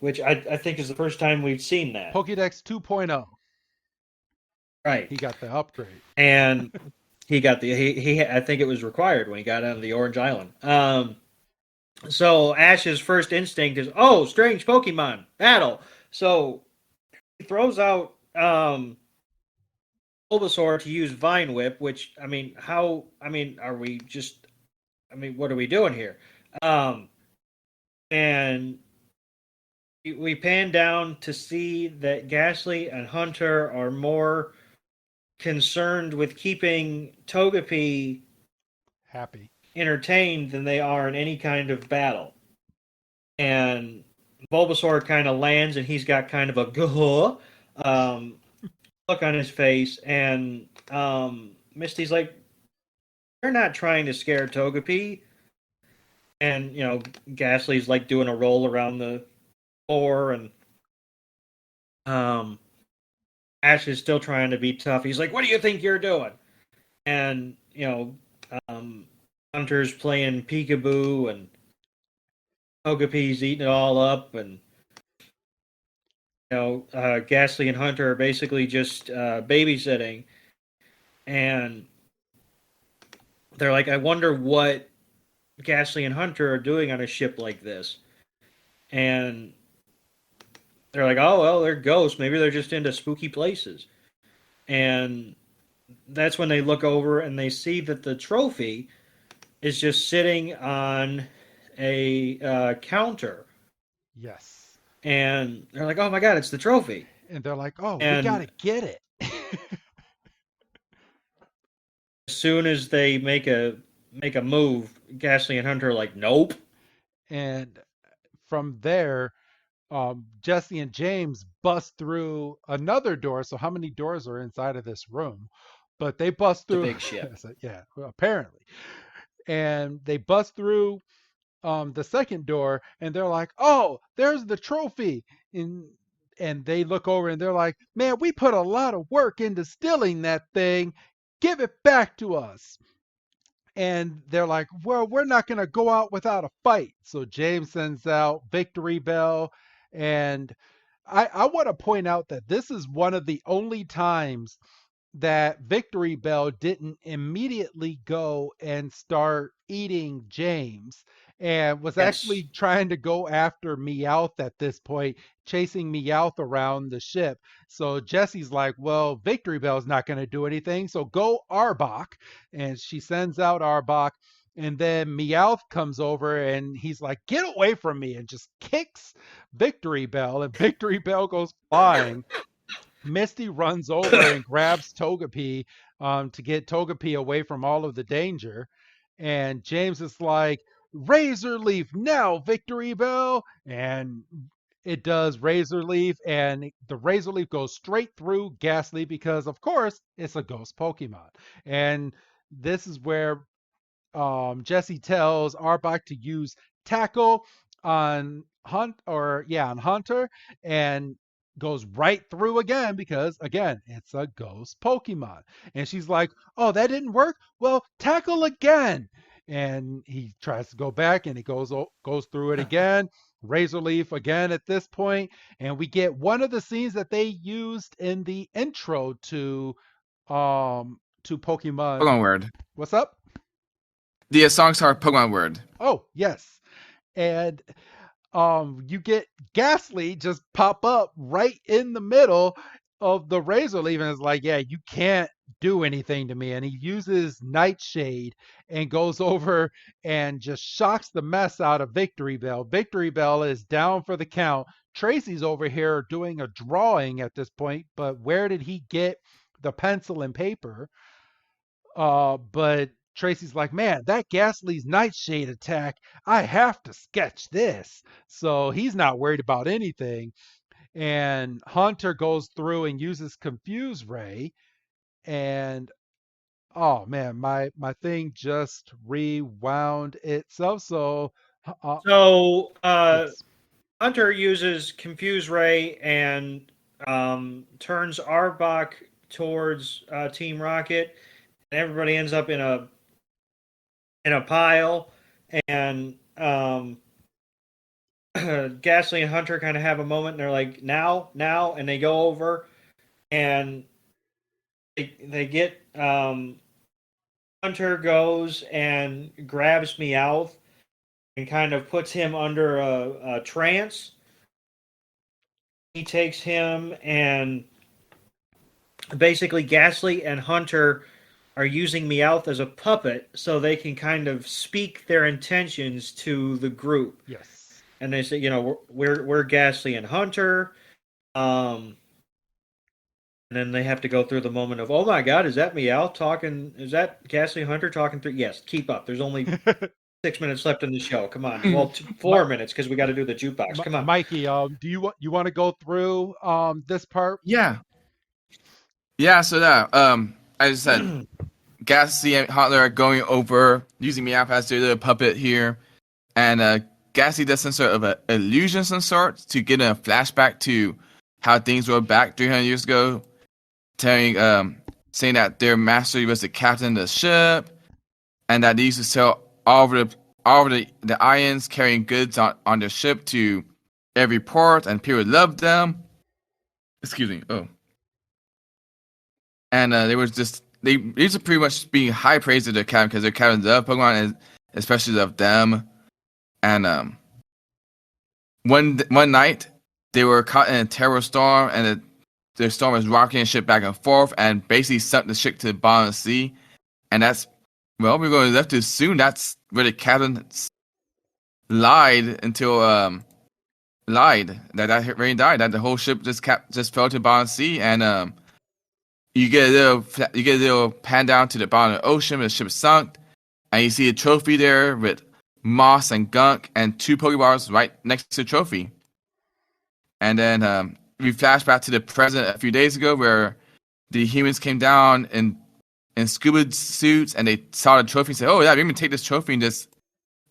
which I think is the first time we've seen that. Pokédex 2.0. Right. He got the upgrade. And he got he I think it was required when he got out of the Orange Island. So Ash's first instinct is, oh, strange Pokemon, battle. So he throws out Bulbasaur to use Vine Whip, which, what are we doing here? And we pan down to see that Ghastly and Hunter are more concerned with keeping Togepi happy, entertained, than they are in any kind of battle. And Bulbasaur kind of lands, and he's got kind of a look on his face, and Misty's like, they're not trying to scare Togepi. And, Ghastly's like doing a roll around the floor, and Ash is still trying to be tough. He's like, what do you think you're doing? And, Hunter's playing peekaboo, and Togepi's eating it all up, and Ghastly and Hunter are basically just babysitting, and they're like, I wonder what Ghastly and Hunter are doing on a ship like this. And they're like, oh, well, they're ghosts. Maybe they're just into spooky places. And that's when they look over and they see that the trophy is just sitting on a counter. Yes. And they're like, oh my God, it's the trophy. And they're like, oh, we And got to get it. as soon as they make a move, Ghastly and Hunter are like, nope. And from there, Jesse and James bust through another door. So how many doors are inside of this room? But they bust The through. big ship. Yeah, well, apparently. And they bust through the second door, and they're like, "Oh, there's the trophy." And they look over and they're like, "Man, we put a lot of work into stealing that thing. Give it back to us." And they're like, well, we're not going to go out without a fight. So James sends out Victory Bell. And I want to point out that this is one of the only times that Victory Bell didn't immediately go and start eating James and was actually trying to go after Meowth at this point, chasing Meowth around the ship. So Jesse's like, well, Victory Bell's not going to do anything, so go Arbok. And she sends out Arbok. And then Meowth comes over and he's like, get away from me, and just kicks Victory Bell. And Victory Bell goes flying. Misty runs over and grabs Togepi to get Togepi away from all of the danger. And James is like, Razor Leaf now, Victory Bell. And it does Razor Leaf, and the Razor Leaf goes straight through Ghastly because, of course, it's a ghost Pokemon. And this is where Jesse tells Arbok to use Tackle on Hunter, and goes right through again because, again, it's a ghost Pokemon. And she's like, oh, that didn't work? Well, Tackle again. And he tries to go back and he goes through it again. Razor Leaf again at this point, and we get one of the scenes that they used in the intro to Pokemon. Pokemon Word. What's up? The songs are Pokemon Word. Oh, yes. And you get Ghastly just pop up right in the middle of the Razor Leaf, and it's like, yeah, you can't do anything to me. And he uses Nightshade and goes over and just shocks the mess out of Victory Bell. Victory Bell is down for the count. Tracy's over here doing a drawing at this point, but where did he get the pencil and paper? But Tracy's like, man, that Ghastly's Nightshade attack, I have to sketch this. So he's not worried about anything. And Hunter goes through and uses Confuse Ray. And oh man, my thing just rewound itself. So yes. Hunter uses Confuse Ray and turns Arbok towards Team Rocket, and everybody ends up in a pile. And Ghastly and Hunter kind of have a moment, and they're like, now, and they go over and they get Hunter goes and grabs Meowth and kind of puts him under a trance. He takes him, and basically Ghastly and Hunter are using Meowth as a puppet so they can kind of speak their intentions to the group. Yes. And they say, you know, we're Ghastly and Hunter. And then they have to go through the moment of, oh my God, is that Meowth talking? Is that Ghastly Hunter talking through? Yes, keep up. There's only 6 minutes left in the show. Come on. Well, 4 minutes because we got to do the jukebox. Come on. Mikey, do you want to go through this part? Yeah. Yeah, so that, as I said, Ghastly and Hunter are going over, using Meowth as their puppet here. And Ghastly does some sort of an illusion of some sort to get a flashback to how things were back 300 years ago. Saying that their master was the captain of the ship, and that they used to sell all of the irons carrying goods on their ship to every port, and people loved them. Excuse me. Oh. And they used to pretty much be high praise of their captain because their captain loved Pokemon, especially of them. And one night they were caught in a terrible storm, and the storm was rocking the ship back and forth, and basically sunk the ship to the bottom of the sea. And that's we're going to have to assume that's where the captain lied that rain died, that the whole ship just fell to the bottom of the sea. And you get a little pan down to the bottom of the ocean where the ship sunk, and you see a trophy there with moss and gunk and 2 Pokeballs right next to the trophy. And then we flash back to the present a few days ago, where the humans came down in scuba suits, and they saw the trophy and said, "Oh yeah, we're gonna take this trophy and just."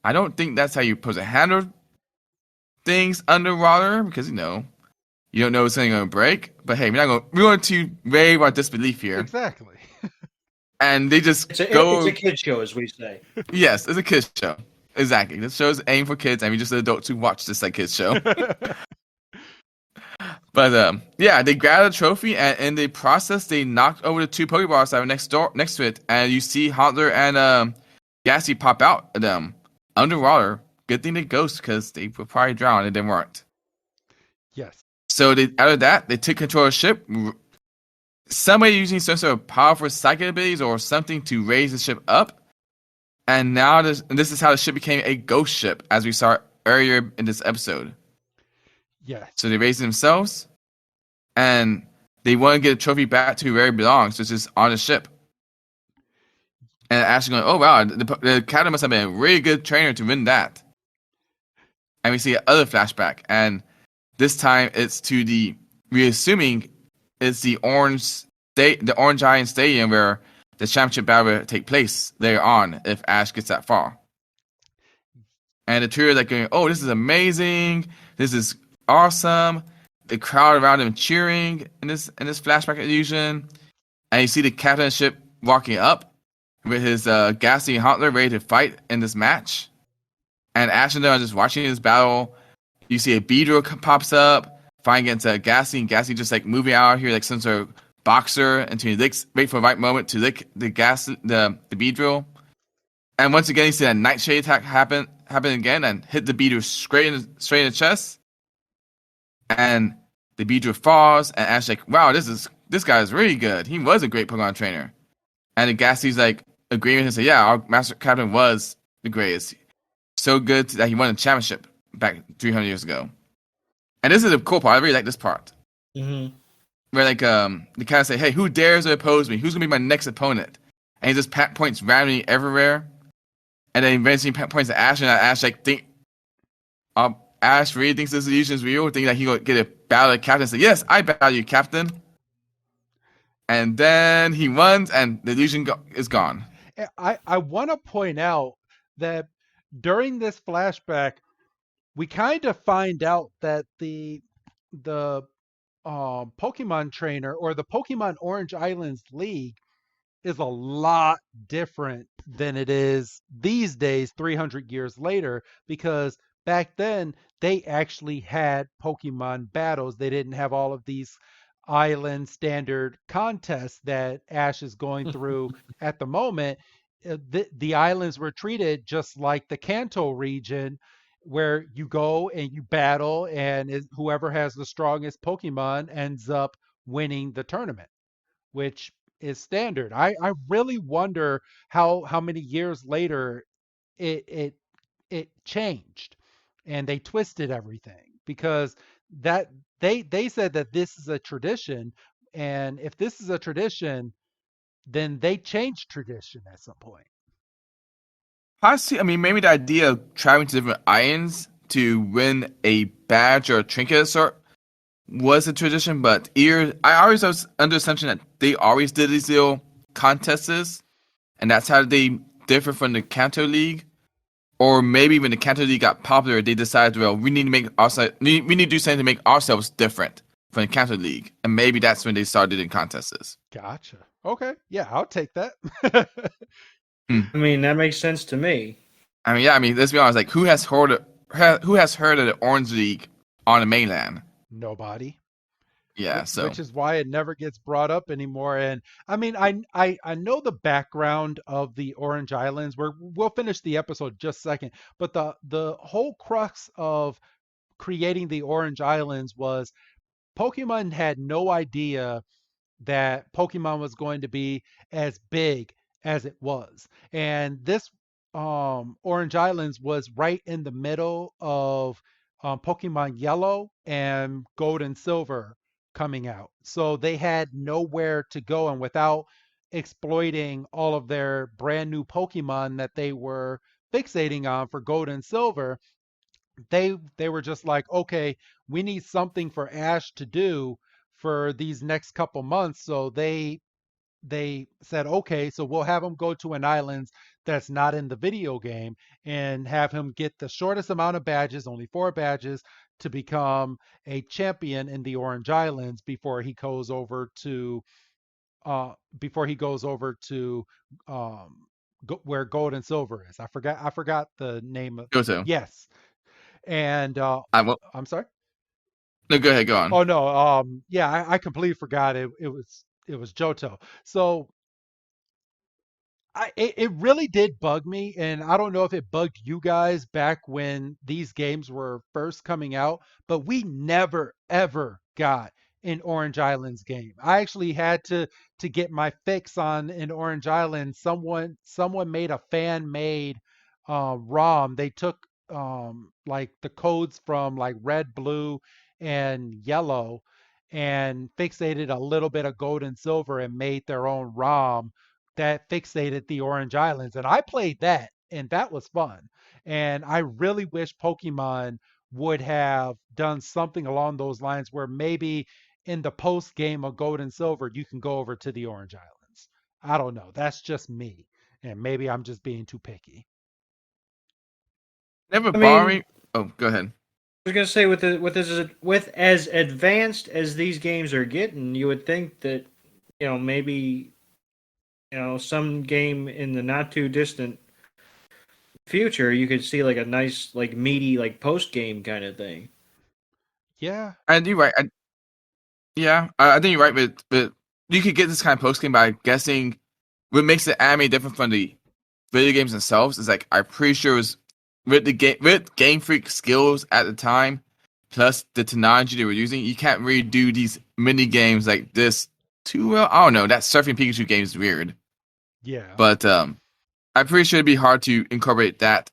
I don't think that's how you're supposed to handle things underwater, because you don't know if something's gonna break. But hey, we're going to waive our disbelief here. Exactly. And they just It's a kid show, as we say. Yes, it's a kids show. Exactly. This show's aimed for kids, and we just adults who watch this like kids show. But yeah, they grabbed a trophy, and in the process, they knocked over the 2 Pokeballs that were next to it, and you see Hauntler and Gassy pop out of them underwater. Good thing they ghost, because they would probably drown and they weren't. Yes. So out of that, they took control of the ship. Somebody using some sort of powerful psychic abilities or something to raise the ship up. And now this is how the ship became a ghost ship, as we saw earlier in this episode. Yes. So they raised themselves, and they want to get a trophy back to where it belongs, which is on the ship. And Ash is going, "Oh wow, the captain must have been a really good trainer to win that." And we see another flashback, and this time it's to we're assuming it's the Orange Island Stadium where the championship battle will take place later on if Ash gets that far. And the trio are like going, "Oh, this is amazing! This is awesome!" The crowd around him cheering in this flashback illusion, and you see the captain of the ship walking up with his Gassy and Hauntler ready to fight in this match. And Ash and them are just watching this battle. You see a Beedrill pops up, fighting against Gassy, and Gassy just like moving out here like some sort of boxer until he wait for the right moment to lick the Beedrill. And once again, you see that Nightshade attack happen again and hit the Beedrill straight in the chest. And the Beedrill falls, and Ash like, "Wow, this guy is really good. He was a great Pokemon trainer." And the Gassy's like agreeing with him and say, "Yeah, our Master Captain was the greatest. So good that he won a championship back 300 years ago." And this is the cool part. I really like this part. Mm-hmm. Where like they kind of say, "Hey, who dares to oppose me? Who's gonna be my next opponent?" And he just points randomly everywhere. And then eventually points to Ash, and Ash like Ash really thinks this illusion is real, thinking that he gonna get a battle of the captain. Say, "Yes, I battle you, Captain." And then he runs, and the illusion is gone. I want to point out that during this flashback, we kind of find out that the Pokemon trainer or the Pokemon Orange Islands League is a lot different than it is these days, 300 years later, because back then they actually had Pokemon battles. They didn't have all of these island standard contests that Ash is going through at the moment. The islands were treated just like the Kanto region, where you go and you battle, and whoever has the strongest Pokemon ends up winning the tournament, which is standard. I really wonder how many years later it changed and they twisted everything, because that they said that this is a tradition, and if this is a tradition, then they changed tradition at some point. Possibly, I mean, maybe the idea of traveling to different islands to win a badge or a trinket of sort was a tradition, but I always was under assumption that they always did these little contests, and that's how they differ from the Kanto League. Or maybe when the Kanto League got popular, they decided, well, we need to do something to make ourselves different from the Kanto League, and maybe that's when they started doing contests. Gotcha. Okay, yeah, I'll take that. I mean, that makes sense to me. I mean, yeah, let's be honest. Like, who has heard of the Orange League on the mainland? Nobody. Yeah, so which is why it never gets brought up anymore. And I mean, I know the background of the Orange Islands. We'll finish the episode just a second, but the whole crux of creating the Orange Islands was Pokemon had no idea that Pokemon was going to be as big as it was. And this Orange Islands was right in the middle of Pokemon Yellow and Gold and Silver coming out. So they had nowhere to go. And without exploiting all of their brand new Pokemon that they were fixating on for Gold and Silver, they were just like, okay, we need something for Ash to do for these next couple months. So they said, okay, so we'll have him go to an island that's not in the video game and have him get the shortest amount of badges, only 4 badges, to become a champion in the Orange Islands before he goes over to where Gold and Silver is. I forgot the name of. Johto. Yes. And I will. I'm sorry. No, go ahead. Go on. Oh no. Yeah, I completely forgot it was Johto. So it really did bug me, and I don't know if it bugged you guys back when these games were first coming out, but we never ever got an Orange Islands game. I actually had to get my fix on an Orange Island. Someone made a fan made ROM. They took like the codes from like red, blue, and yellow and fixated a little bit of gold and silver and made their own ROM that fixated the Orange Islands. And I played that, and that was fun. And I really wish Pokemon would have done something along those lines where maybe in the post game of Gold and Silver, you can go over to the Orange Islands. I don't know. That's just me. And maybe I'm just being too picky. Never I bother mean, me. Oh, go ahead. I was gonna say with as advanced as these games are getting, you would think that maybe some game in the not too distant future you could see like a nice like meaty like post game kind of thing. Yeah. I do right. Yeah, I think you're right. But you could get this kind of post game by guessing what makes the anime different from the video games themselves is like I'm pretty sure it was with Game Freak skills at the time, plus the technology they were using. You can't really do these mini games like this too well. I don't know. That Surfing Pikachu game is weird, Yeah. but I'm pretty sure it'd be hard to incorporate that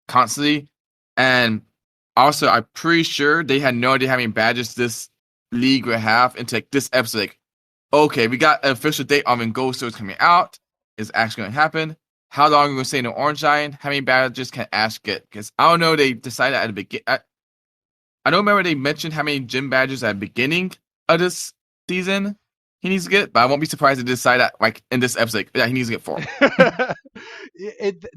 constantly. And also, I'm pretty sure they had no idea how many badges this league would have into like this episode. Like, okay, we got an official date on when Gold Sword is coming out. Is actually going to happen. How long are we going to stay in the Orange Giant? How many badges can Ash get? Because I don't know. They decided at the beginning. I don't remember they mentioned how many gym badges at the beginning of this season he needs to get, but I won't be surprised if they decide that like in this episode, like, yeah, he needs to get 4.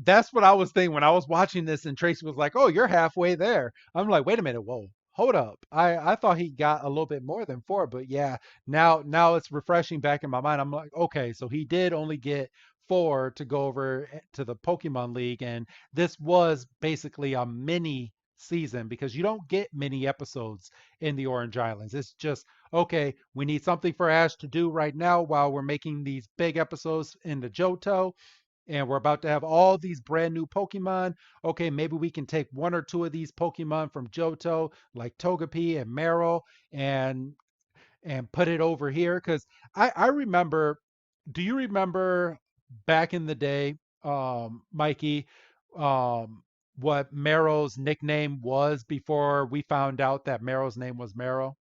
That's what I was thinking when I was watching this, and Tracy was like, "Oh, you're halfway there." I'm like, "Wait a minute, whoa, hold up." I thought he got a little bit more than 4, but yeah, now it's refreshing back in my mind. I'm like, okay, so he did only get 4 to go over to the Pokemon League, and this was basically a mini season because you don't get many episodes in the Orange Islands. It's just okay, we need something for Ash to do right now while we're making these big episodes in the Johto, and we're about to have all these brand new Pokemon. Okay, maybe we can take 1 or 2 of these Pokemon from Johto, like Togepi and Meryl, and put it over here. Because I remember, do you remember back in the day, Mikey, what Meryl's nickname was before we found out that Meryl's name was Meryl?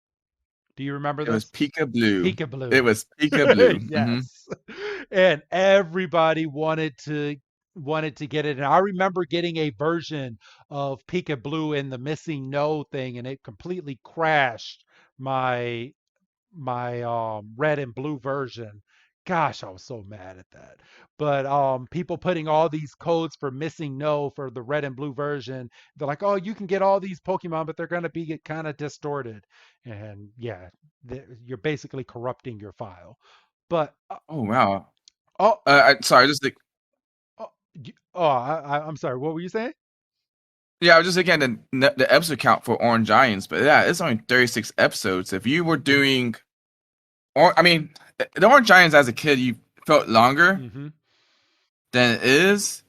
Do you remember It was this? Pika Blue. Pika Blue. It was Pika Blue. Yes. And everybody wanted to get it. And I remember getting a version of Pika Blue in the missing no thing, and it completely crashed my red and blue version. Gosh, I was so mad at that. But people putting all these codes for missing no for the red and blue version, they're like, oh, you can get all these Pokemon, but they're going to be kind of distorted. And yeah, you're basically corrupting your file. But Oh wow. oh, Sorry, just like oh, I'm sorry. What were you saying? Yeah, I was just looking at the episode count for Orange Giants, but yeah, it's only 36 episodes. If you were doing, or I mean, the Orange Giants as a kid, you felt longer Mm-hmm. than it is,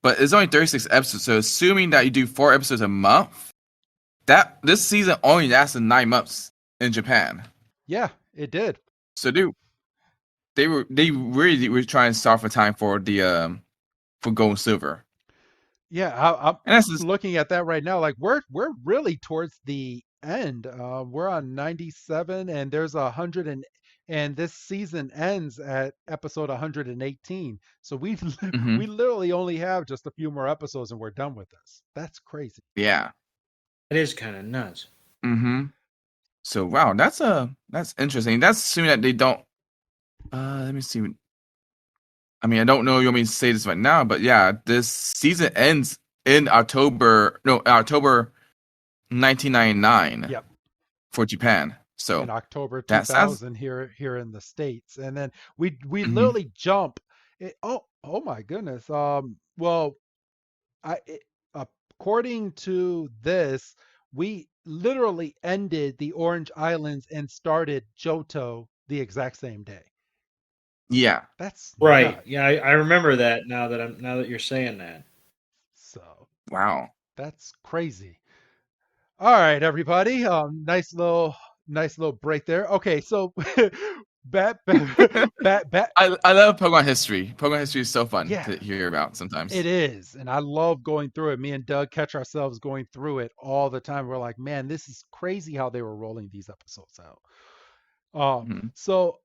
but it's only 36 episodes. So assuming that you do 4 episodes a month, that this season only lasted 9 months in Japan. Yeah, it did. So they really were trying to start for time for the for gold and silver. Yeah, And that's just looking at that right now. Like we're really towards the end. We're on 97, and there's 100 and this season ends at episode 118. So we mhm, we literally only have just a few more episodes, and we're done with this. That's crazy. yeah. It is kind of nuts. Mm-hmm. So wow, that's interesting. That's assuming that they don't. Let me see. I mean, I don't know. You want me to say this right now, but yeah, this season ends in October. No, October 1999 Yep. for Japan. So In October that sounds. 2000 here in the States. And then we Mhm. literally jump. Oh my goodness. Well, I it, according to this, we literally ended the Orange Islands and started Johto the exact same day. Yeah. That's Right. nuts. Yeah, I remember that now that you're saying that. So Wow. that's crazy. All right, everybody. Nice little break there. Okay, so back back. I love Pokemon history. Pokemon history is so fun Yeah, to hear about it sometimes. is, and I love going through it. Me and Doug catch ourselves going through it all the time. We're like, man, this is crazy how they were rolling these episodes out. Mhm. So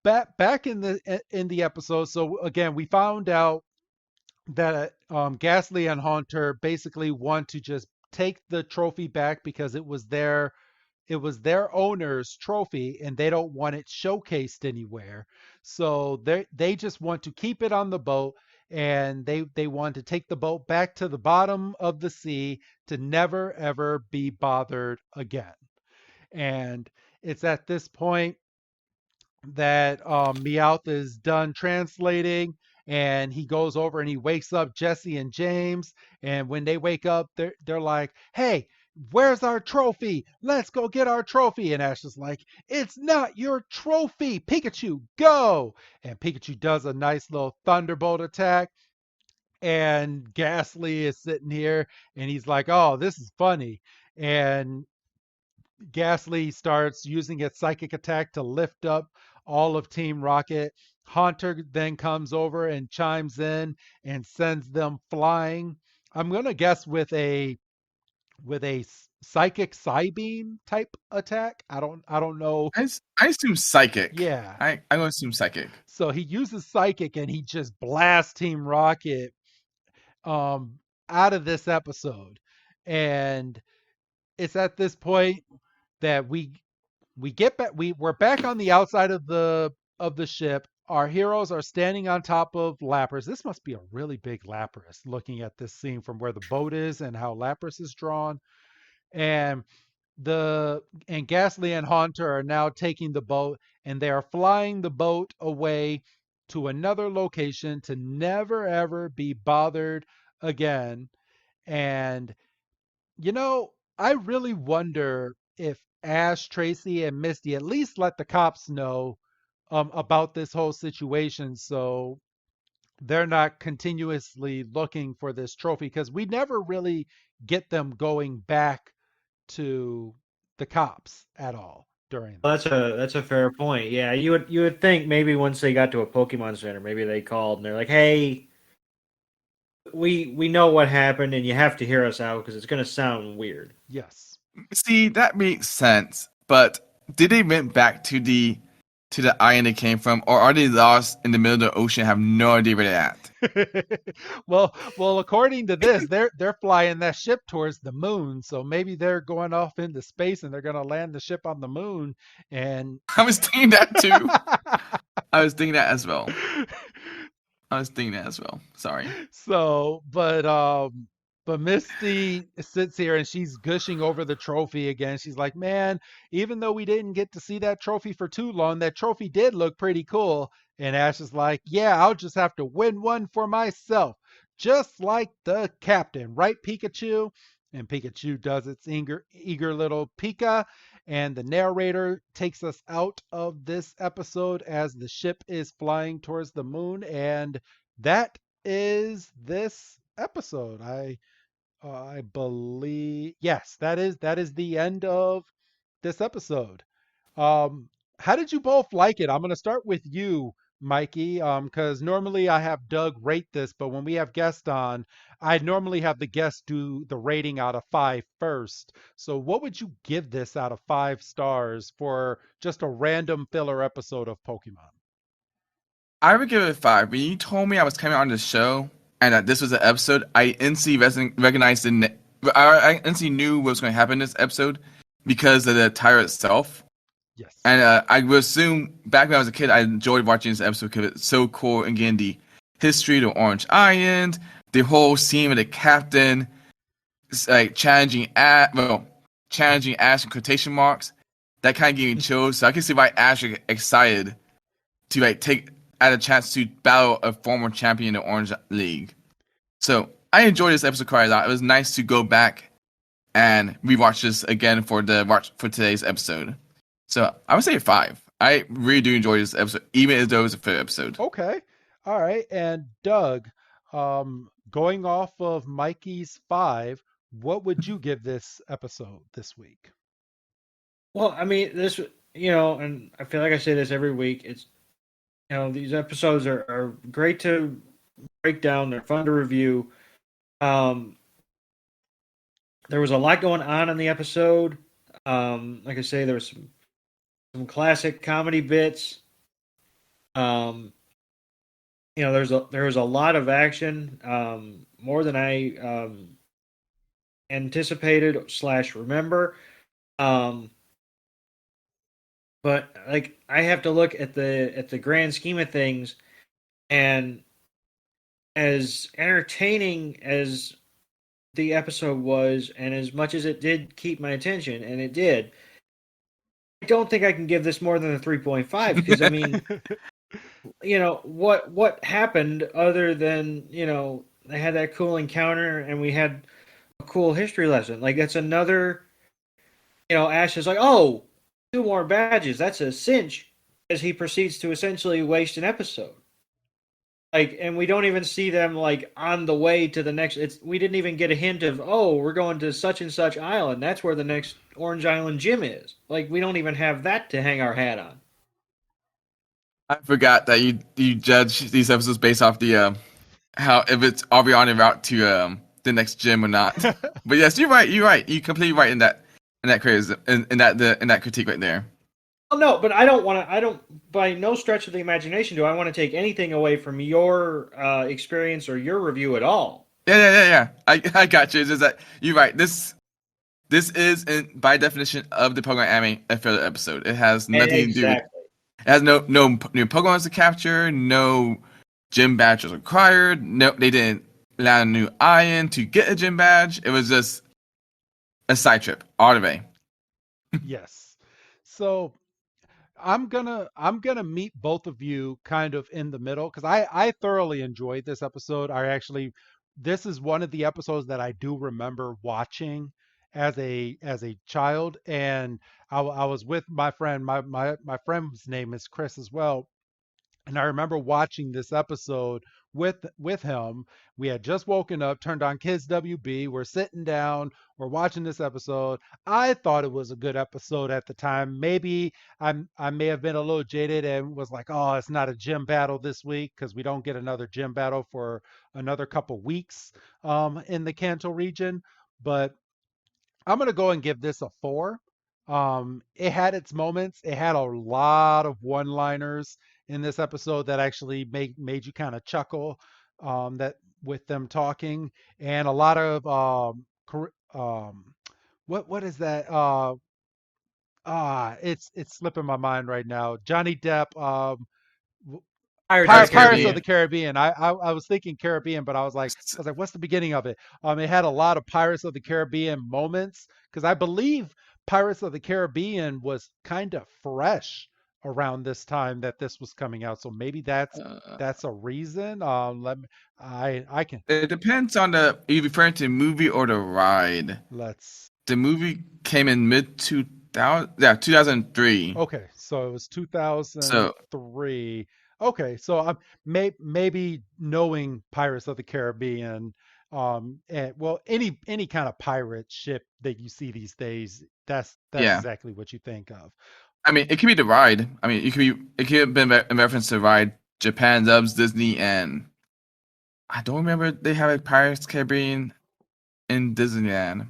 back in the episode. So again, we found out that Ghastly and Haunter basically want to just take the trophy back because it was their owner's trophy and they don't want it showcased anywhere. So they just want to keep it on the boat, and they want to take the boat back to the bottom of the sea to never ever be bothered again. And it's at this point that Meowth is done translating, and he goes over and he wakes up Jesse and James. And when they wake up, they're like, "Hey, where's our trophy? Let's go get our trophy." And Ash is like, "It's not your trophy, Pikachu, go!" And Pikachu does a nice little thunderbolt attack. And Ghastly is sitting here and he's like, "Oh, this is funny." And Ghastly starts using its psychic attack to lift up all of Team Rocket. Haunter then comes over and chimes in and sends them flying. I'm gonna guess with a psychic beam type attack. I don't know. I assume psychic. Yeah. I'm gonna assume psychic. So he uses psychic and he just blasts Team Rocket um out of this episode. And it's at this point that we get back we're back on the outside of the ship. Our heroes are standing on top of Lapras. This must be a really big Lapras, looking at this scene from where the boat is and how Lapras is drawn. And Ghastly and Haunter are now taking the boat, and they are flying the boat away to another location to never ever be bothered again. And you know, I really wonder if Ash, Tracy, and Misty at least let the cops know about this whole situation, so they're not continuously looking for this trophy, because we never really get them going back to the cops at all during Well, this. that's a fair point. Yeah, you would think maybe once they got to a Pokemon Center, maybe they called and they're like, "Hey, we know what happened, and you have to hear us out because it's going to sound weird." Yes. See, that makes sense. But did they went back to the island they came from, or are they lost in the middle of the ocean? Have no idea where they're at. Well, according to this, they're flying that ship towards the moon, so maybe they're going off into space and they're going to land the ship on the moon. And I was thinking that too. I was thinking that as well. Sorry. So, but Misty sits here and she's gushing over the trophy again. She's like, "Man, even though we didn't get to see that trophy for too long, that trophy did look pretty cool." And Ash is like, "Yeah, I'll just have to win one for myself, just like the captain, right, Pikachu?" and Pikachu does its eager little Pika, and the narrator takes us out of this episode as the ship is flying towards the moon, and that is this episode. I believe, yes, that is the end of this episode. Um, how did you both like it? I'm going to start with you, Mikey, because normally I have Doug rate this, but when we have guests on, I normally have the guests do the rating out of 5 first. So, what would you give this out of 5 stars for just a random filler episode of Pokemon? I would give it a 5. When you told me I was coming on the show and that this was an episode, I instantly recognized I instantly knew what was going to happen in this episode because of the title itself. Yes. And I would assume back when I was a kid, I enjoyed watching this episode because it's so cool. And again, the history of Orange Island, the whole scene with the captain, like challenging Ash in quotation marks, that kind of gave me chills. So I can see why Ash is excited to take at a chance to battle a former champion in the Orange League. So I enjoyed this episode quite a lot. It was nice to go back and rewatch this again for today's episode. So I would say a 5. I really do enjoy this episode, even as though it was a filler episode. Okay. All right. And Doug, going off of Mikey's 5, what would you give this episode this week? Well, I mean, this, and I feel like I say this every week. It's, these episodes are great to break down. They're fun to review. There was a lot going on in the episode. Like I say, there was some classic comedy bits. There was a lot of action, more than I anticipated / remember. But like I have to look at the grand scheme of things, and as entertaining as the episode was, and as much as it did keep my attention, and it did, I don't think I can give this more than a 3.5 because I mean, what happened other than they had that cool encounter and we had a cool history lesson. Like that's another, Ash is like, oh, 2 more badges. That's a cinch, as he proceeds to essentially waste an episode. Like, and we don't even see them like on the way to the next. We didn't even get a hint of, oh, we're going to such and such island. That's where the next Orange Island gym is. Like, we don't even have that to hang our hat on. I forgot that you judge these episodes based off the how if it's are we on the route to the next gym or not. But yes, you're right. You're right. You're completely right in that criticism in that critique right there. Oh, no, but I don't, by no stretch of the imagination, do I want to take anything away from your experience or your review at all. Yeah. I got you. It's just that you're right. This is, by definition of the Pokemon anime, a filler episode. It has nothing to do with. It has no new Pokemon to capture. No gym badges required. No, they didn't land a new island to get a gym badge. It was just a side trip all the way. Yes. So I'm gonna meet both of you kind of in the middle because I thoroughly enjoyed this episode. This is one of the episodes that I do remember watching as a child, and I was with my friend. My friend's name is Chris as well. And I remember watching this episode with him. We had just woken up, turned on Kids WB. We're sitting down, we're watching this episode. I thought it was a good episode at the time. Maybe I may have been a little jaded and was like, oh, it's not a gym battle this week because we don't get another gym battle for another couple weeks in the Kanto region. But I'm gonna go and give this a 4. It had its moments. It had a lot of one-liners in this episode that actually made you kind of chuckle. That with them talking, and a lot of what is that? It's slipping my mind right now. Johnny Depp. Pirates of the Caribbean. I was thinking Caribbean, but I was like, what's the beginning of it? It had a lot of Pirates of the Caribbean moments because I believe Pirates of the Caribbean was kind of fresh around this time that this was coming out. So maybe that's Uh, a reason. Let me. I can it depends on the. Are you referring to the movie or the ride? let's. The movie came in mid 2000. Yeah, 2003. Okay, so it was So 2003. Okay, so I'm maybe knowing Pirates of the Caribbean, and well, any kind of pirate ship that you see these days, that's yeah. exactly what you think of. I mean, it could be the ride. I mean, it could have been in reference to the ride. Japan loves Disney, and I don't remember they have a Pirates Caribbean in Disneyland,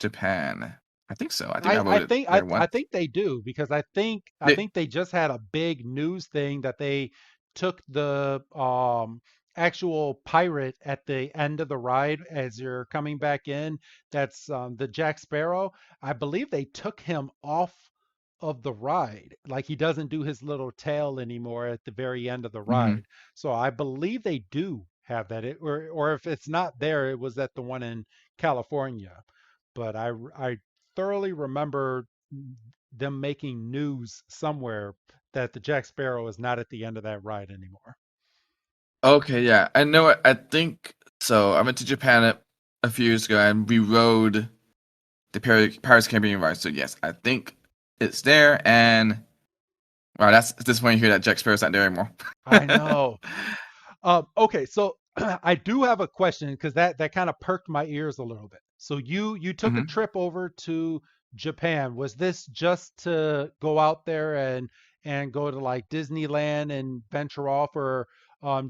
Japan. I think so. I think I I wrote it think there I once. think they do because I They, think they just had a big news thing that they took the actual pirate at the end of the ride as you're coming back in. That's the Jack Sparrow. I believe they took him off of the ride. Like he doesn't do his little tail anymore at the very end of the mhm. ride. So I believe they do have that. Or if it's not there, it was at the one in California. But I thoroughly remember them making news somewhere that the Jack Sparrow is not at the end of that ride anymore. Okay, yeah. I know it. I think so. I went to Japan a few years ago and we rode the Pirates Caribbean ride. So yes, I think it's there. And wow, that's disappointing to hear that Jack Sparrow's not there anymore. I know. Okay, so I do have a question because that kind of perked my ears a little bit. So you took a hmm trip over to Japan. Was this just to go out there and go to like Disneyland and venture off, or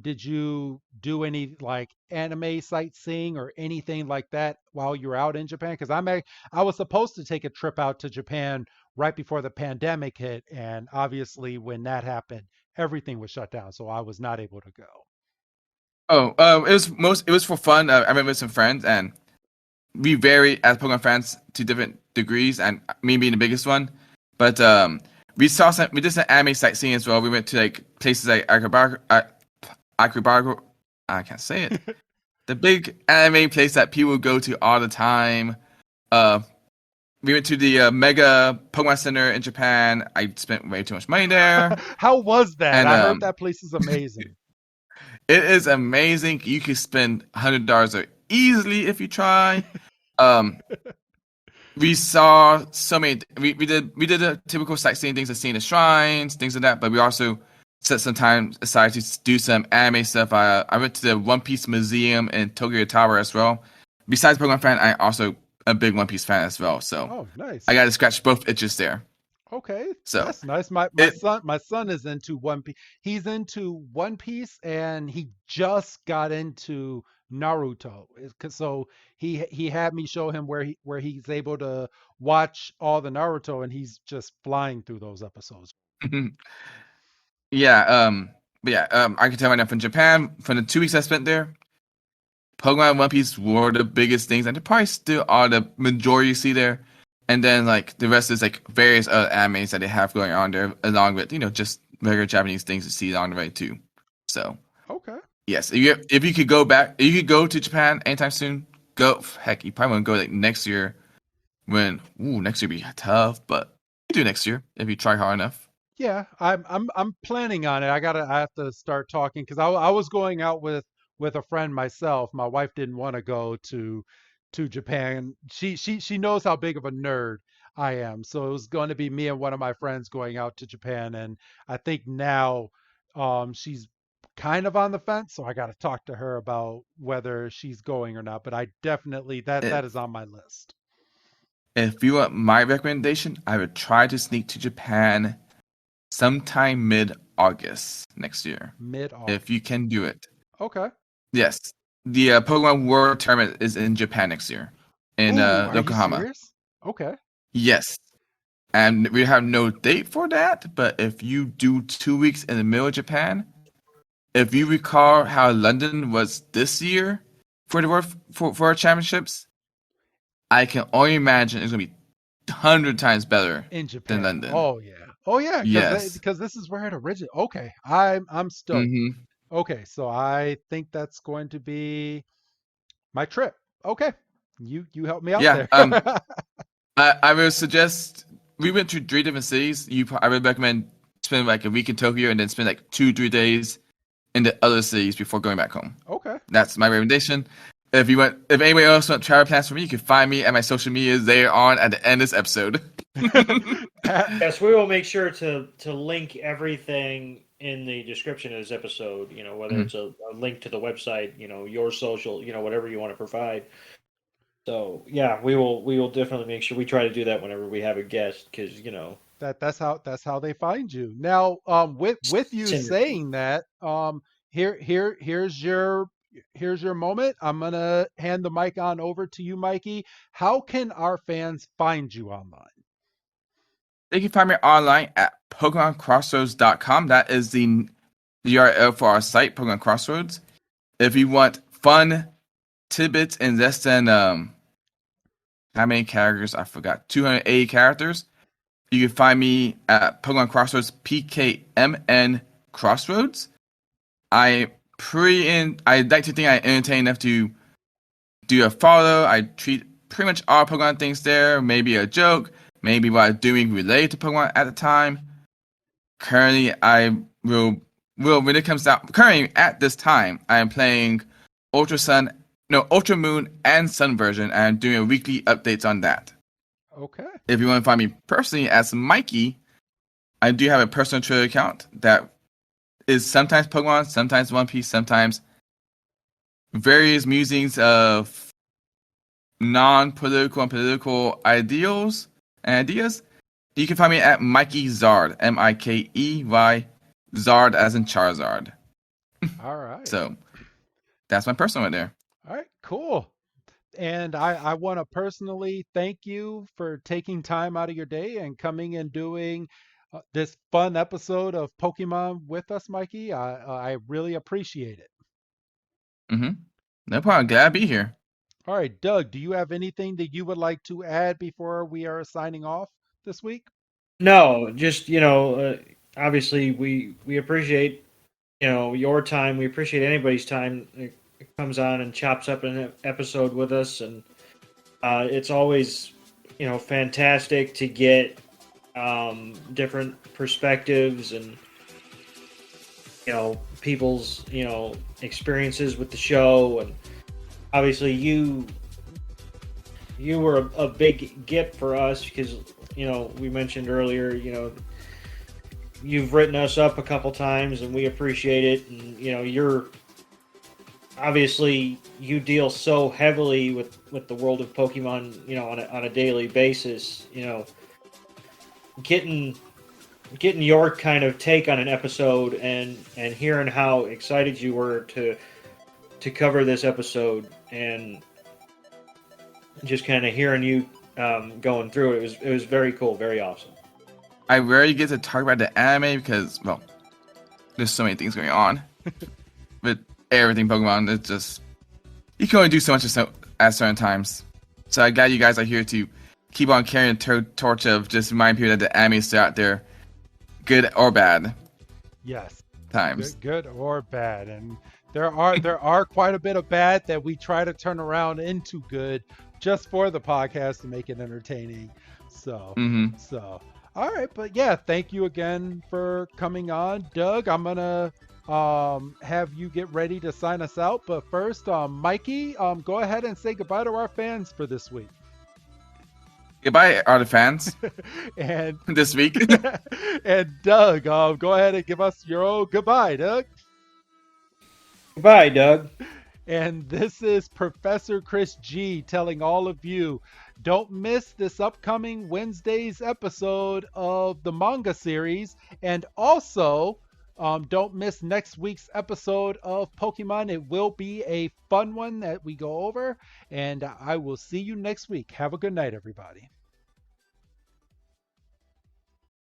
did you do any like anime sightseeing or anything like that while you were out in Japan? Because I was supposed to take a trip out to Japan right before the pandemic hit, and obviously when that happened, everything was shut down, so I was not able to go. Oh, it was for fun. I went with some friends and we vary as Pokemon fans to different degrees, and me being the biggest one. But we did some anime sightseeing as well. We went to like places like Akubaro. I can't say it. The big anime place that people go to all the time. Uh, we went to the Mega Pokemon Center in Japan. I spent way too much money there, How was that? and I heard that place is it amazing. is amazing. You can spend $100 easily if you try. Um, we saw so many. We did the typical sightseeing things, like seeing the shrines, things like that. But we also set some time aside to do some anime stuff. I went to the One Piece Museum in Tokyo Tower as well. Besides Pokemon fan, I also a big One Piece fan as well. So Oh, I nice. got to scratch both itches there. Okay, So that's nice. it. My son is into One Piece. He's into One Piece, and he just got into Naruto. So he had me show him where he's able to watch all the Naruto, and he's just flying through those episodes. Yeah. But yeah. I can tell right now from Japan, from the 2 weeks I spent there, Pokemon and One Piece were the biggest things, and they probably still are the majority you see there. And then like the rest is like various other animes that they have going on there, along with just regular Japanese things to see along the way too. So Okay. yes, if you could go back, if you could go to Japan anytime soon, go. Heck, you probably want to go like next year. When next year be tough, but you do next year if you try hard enough. Yeah, I'm planning on it. I have to start talking because I was going out with a friend myself. My wife didn't want to go to Japan. She knows how big of a nerd I am. So it was going to be me and one of my friends going out to Japan, and I think now she's kind of on the fence, so I got to talk to her about whether she's going or not, but I definitely that If is on my list. if you want my recommendation, I would try to sneak to Japan sometime mid-August next year, if you Mid-August. can do it. Okay. Yes, the Pokemon World Tournament is in Japan next year, in Oh, are you Yokohama. serious? Okay. Yes, and we have no date for that. But if you do 2 weeks in the middle of Japan, if you recall how London was this year for the World for our championships, I can only imagine it's gonna be 100 times better In than Japan. London. Oh yeah. Oh yeah, Yes. because this is where it originated. Okay. I'm stoked. hmm Okay, so I think that's going to be my trip. Okay. You help me out Yeah. there. I would suggest we went to 3 different cities. I would recommend spend like a week in Tokyo and then spend like 2-3 days in the other cities before going back home. Okay. That's my recommendation. If anybody else want travel plans for me, you can find me at my social medias there on at the end of this episode. Yes, we will make sure to link everything in the description of this episode. Whether it's a link to the website, your social, whatever you want to provide. So yeah, we will definitely make sure we try to do that whenever we have a guest, because that's how they find you. Now, with you saying that, here's your moment. I'm gonna hand the mic on over to you, Mikey. How can our fans find you online? They can find me online at PokemonCrossroads.com. That is the URL for our site, Pokemon Crossroads. If you want fun tidbits in less than how many characters? I forgot. 280 characters. You can find me at Pokemon Crossroads, PKMN Crossroads. I like to think I entertain enough to do a follow. I treat pretty much all Pokemon things there. Maybe a joke. Maybe what I'm doing related to Pokemon at the time. Currently, when it comes out. Currently, at this time, I am playing Ultra Moon and Sun version, and I'm doing weekly updates on that. Okay. If you want to find me personally as Mikey, I do have a personal Twitter account that is sometimes Pokemon, sometimes One Piece, sometimes various musings of non-political and political ideals and ideas. You can find me at Mikey Zard, Mikey Zard as in Charizard. All right. So that's my personal one there. All right, cool. And I want to personally thank you for taking time out of your day and coming and doing this fun episode of Pokemon with us, Mikey. I really appreciate it. No problem. Glad to be here. All right, Doug, do you have anything that you would like to add before we are signing off this week? No, just obviously we appreciate your time. We appreciate anybody's time that comes on and chops up an episode with us, and it's always fantastic to get different perspectives and people's experiences with the show. And obviously you were a big gift for us, because we mentioned earlier, you've written us up a couple times and we appreciate it. And you're obviously, you deal so heavily with the world of Pokemon on a daily basis. Getting your kind of take on an episode and hearing how excited you were to cover this episode, and just kind of hearing you going through it, it was very cool, very awesome. I rarely get to talk about the anime because, well, there's so many things going on with everything Pokemon. It's just, you can only do so much at certain times. So I'm glad you guys are here to keep on carrying the torch of just remind people that the anime is still out there, good or bad. Yes. Times. Good or bad. And there are quite a bit of bad that we try to turn around into good just for the podcast to make it entertaining. So, all right. But yeah, thank you again for coming on. Doug, I'm going to have you get ready to sign us out. But first, Mikey, go ahead and say goodbye to our fans for this week. Goodbye, our fans. And this week. And Doug, go ahead and give us your own goodbye, Doug. Goodbye, Doug. And this is Professor Chris G telling all of you, don't miss this upcoming Wednesday's episode of the manga series. And also, don't miss next week's episode of Pokemon. It will be a fun one that we go over. And I will see you next week. Have a good night, everybody.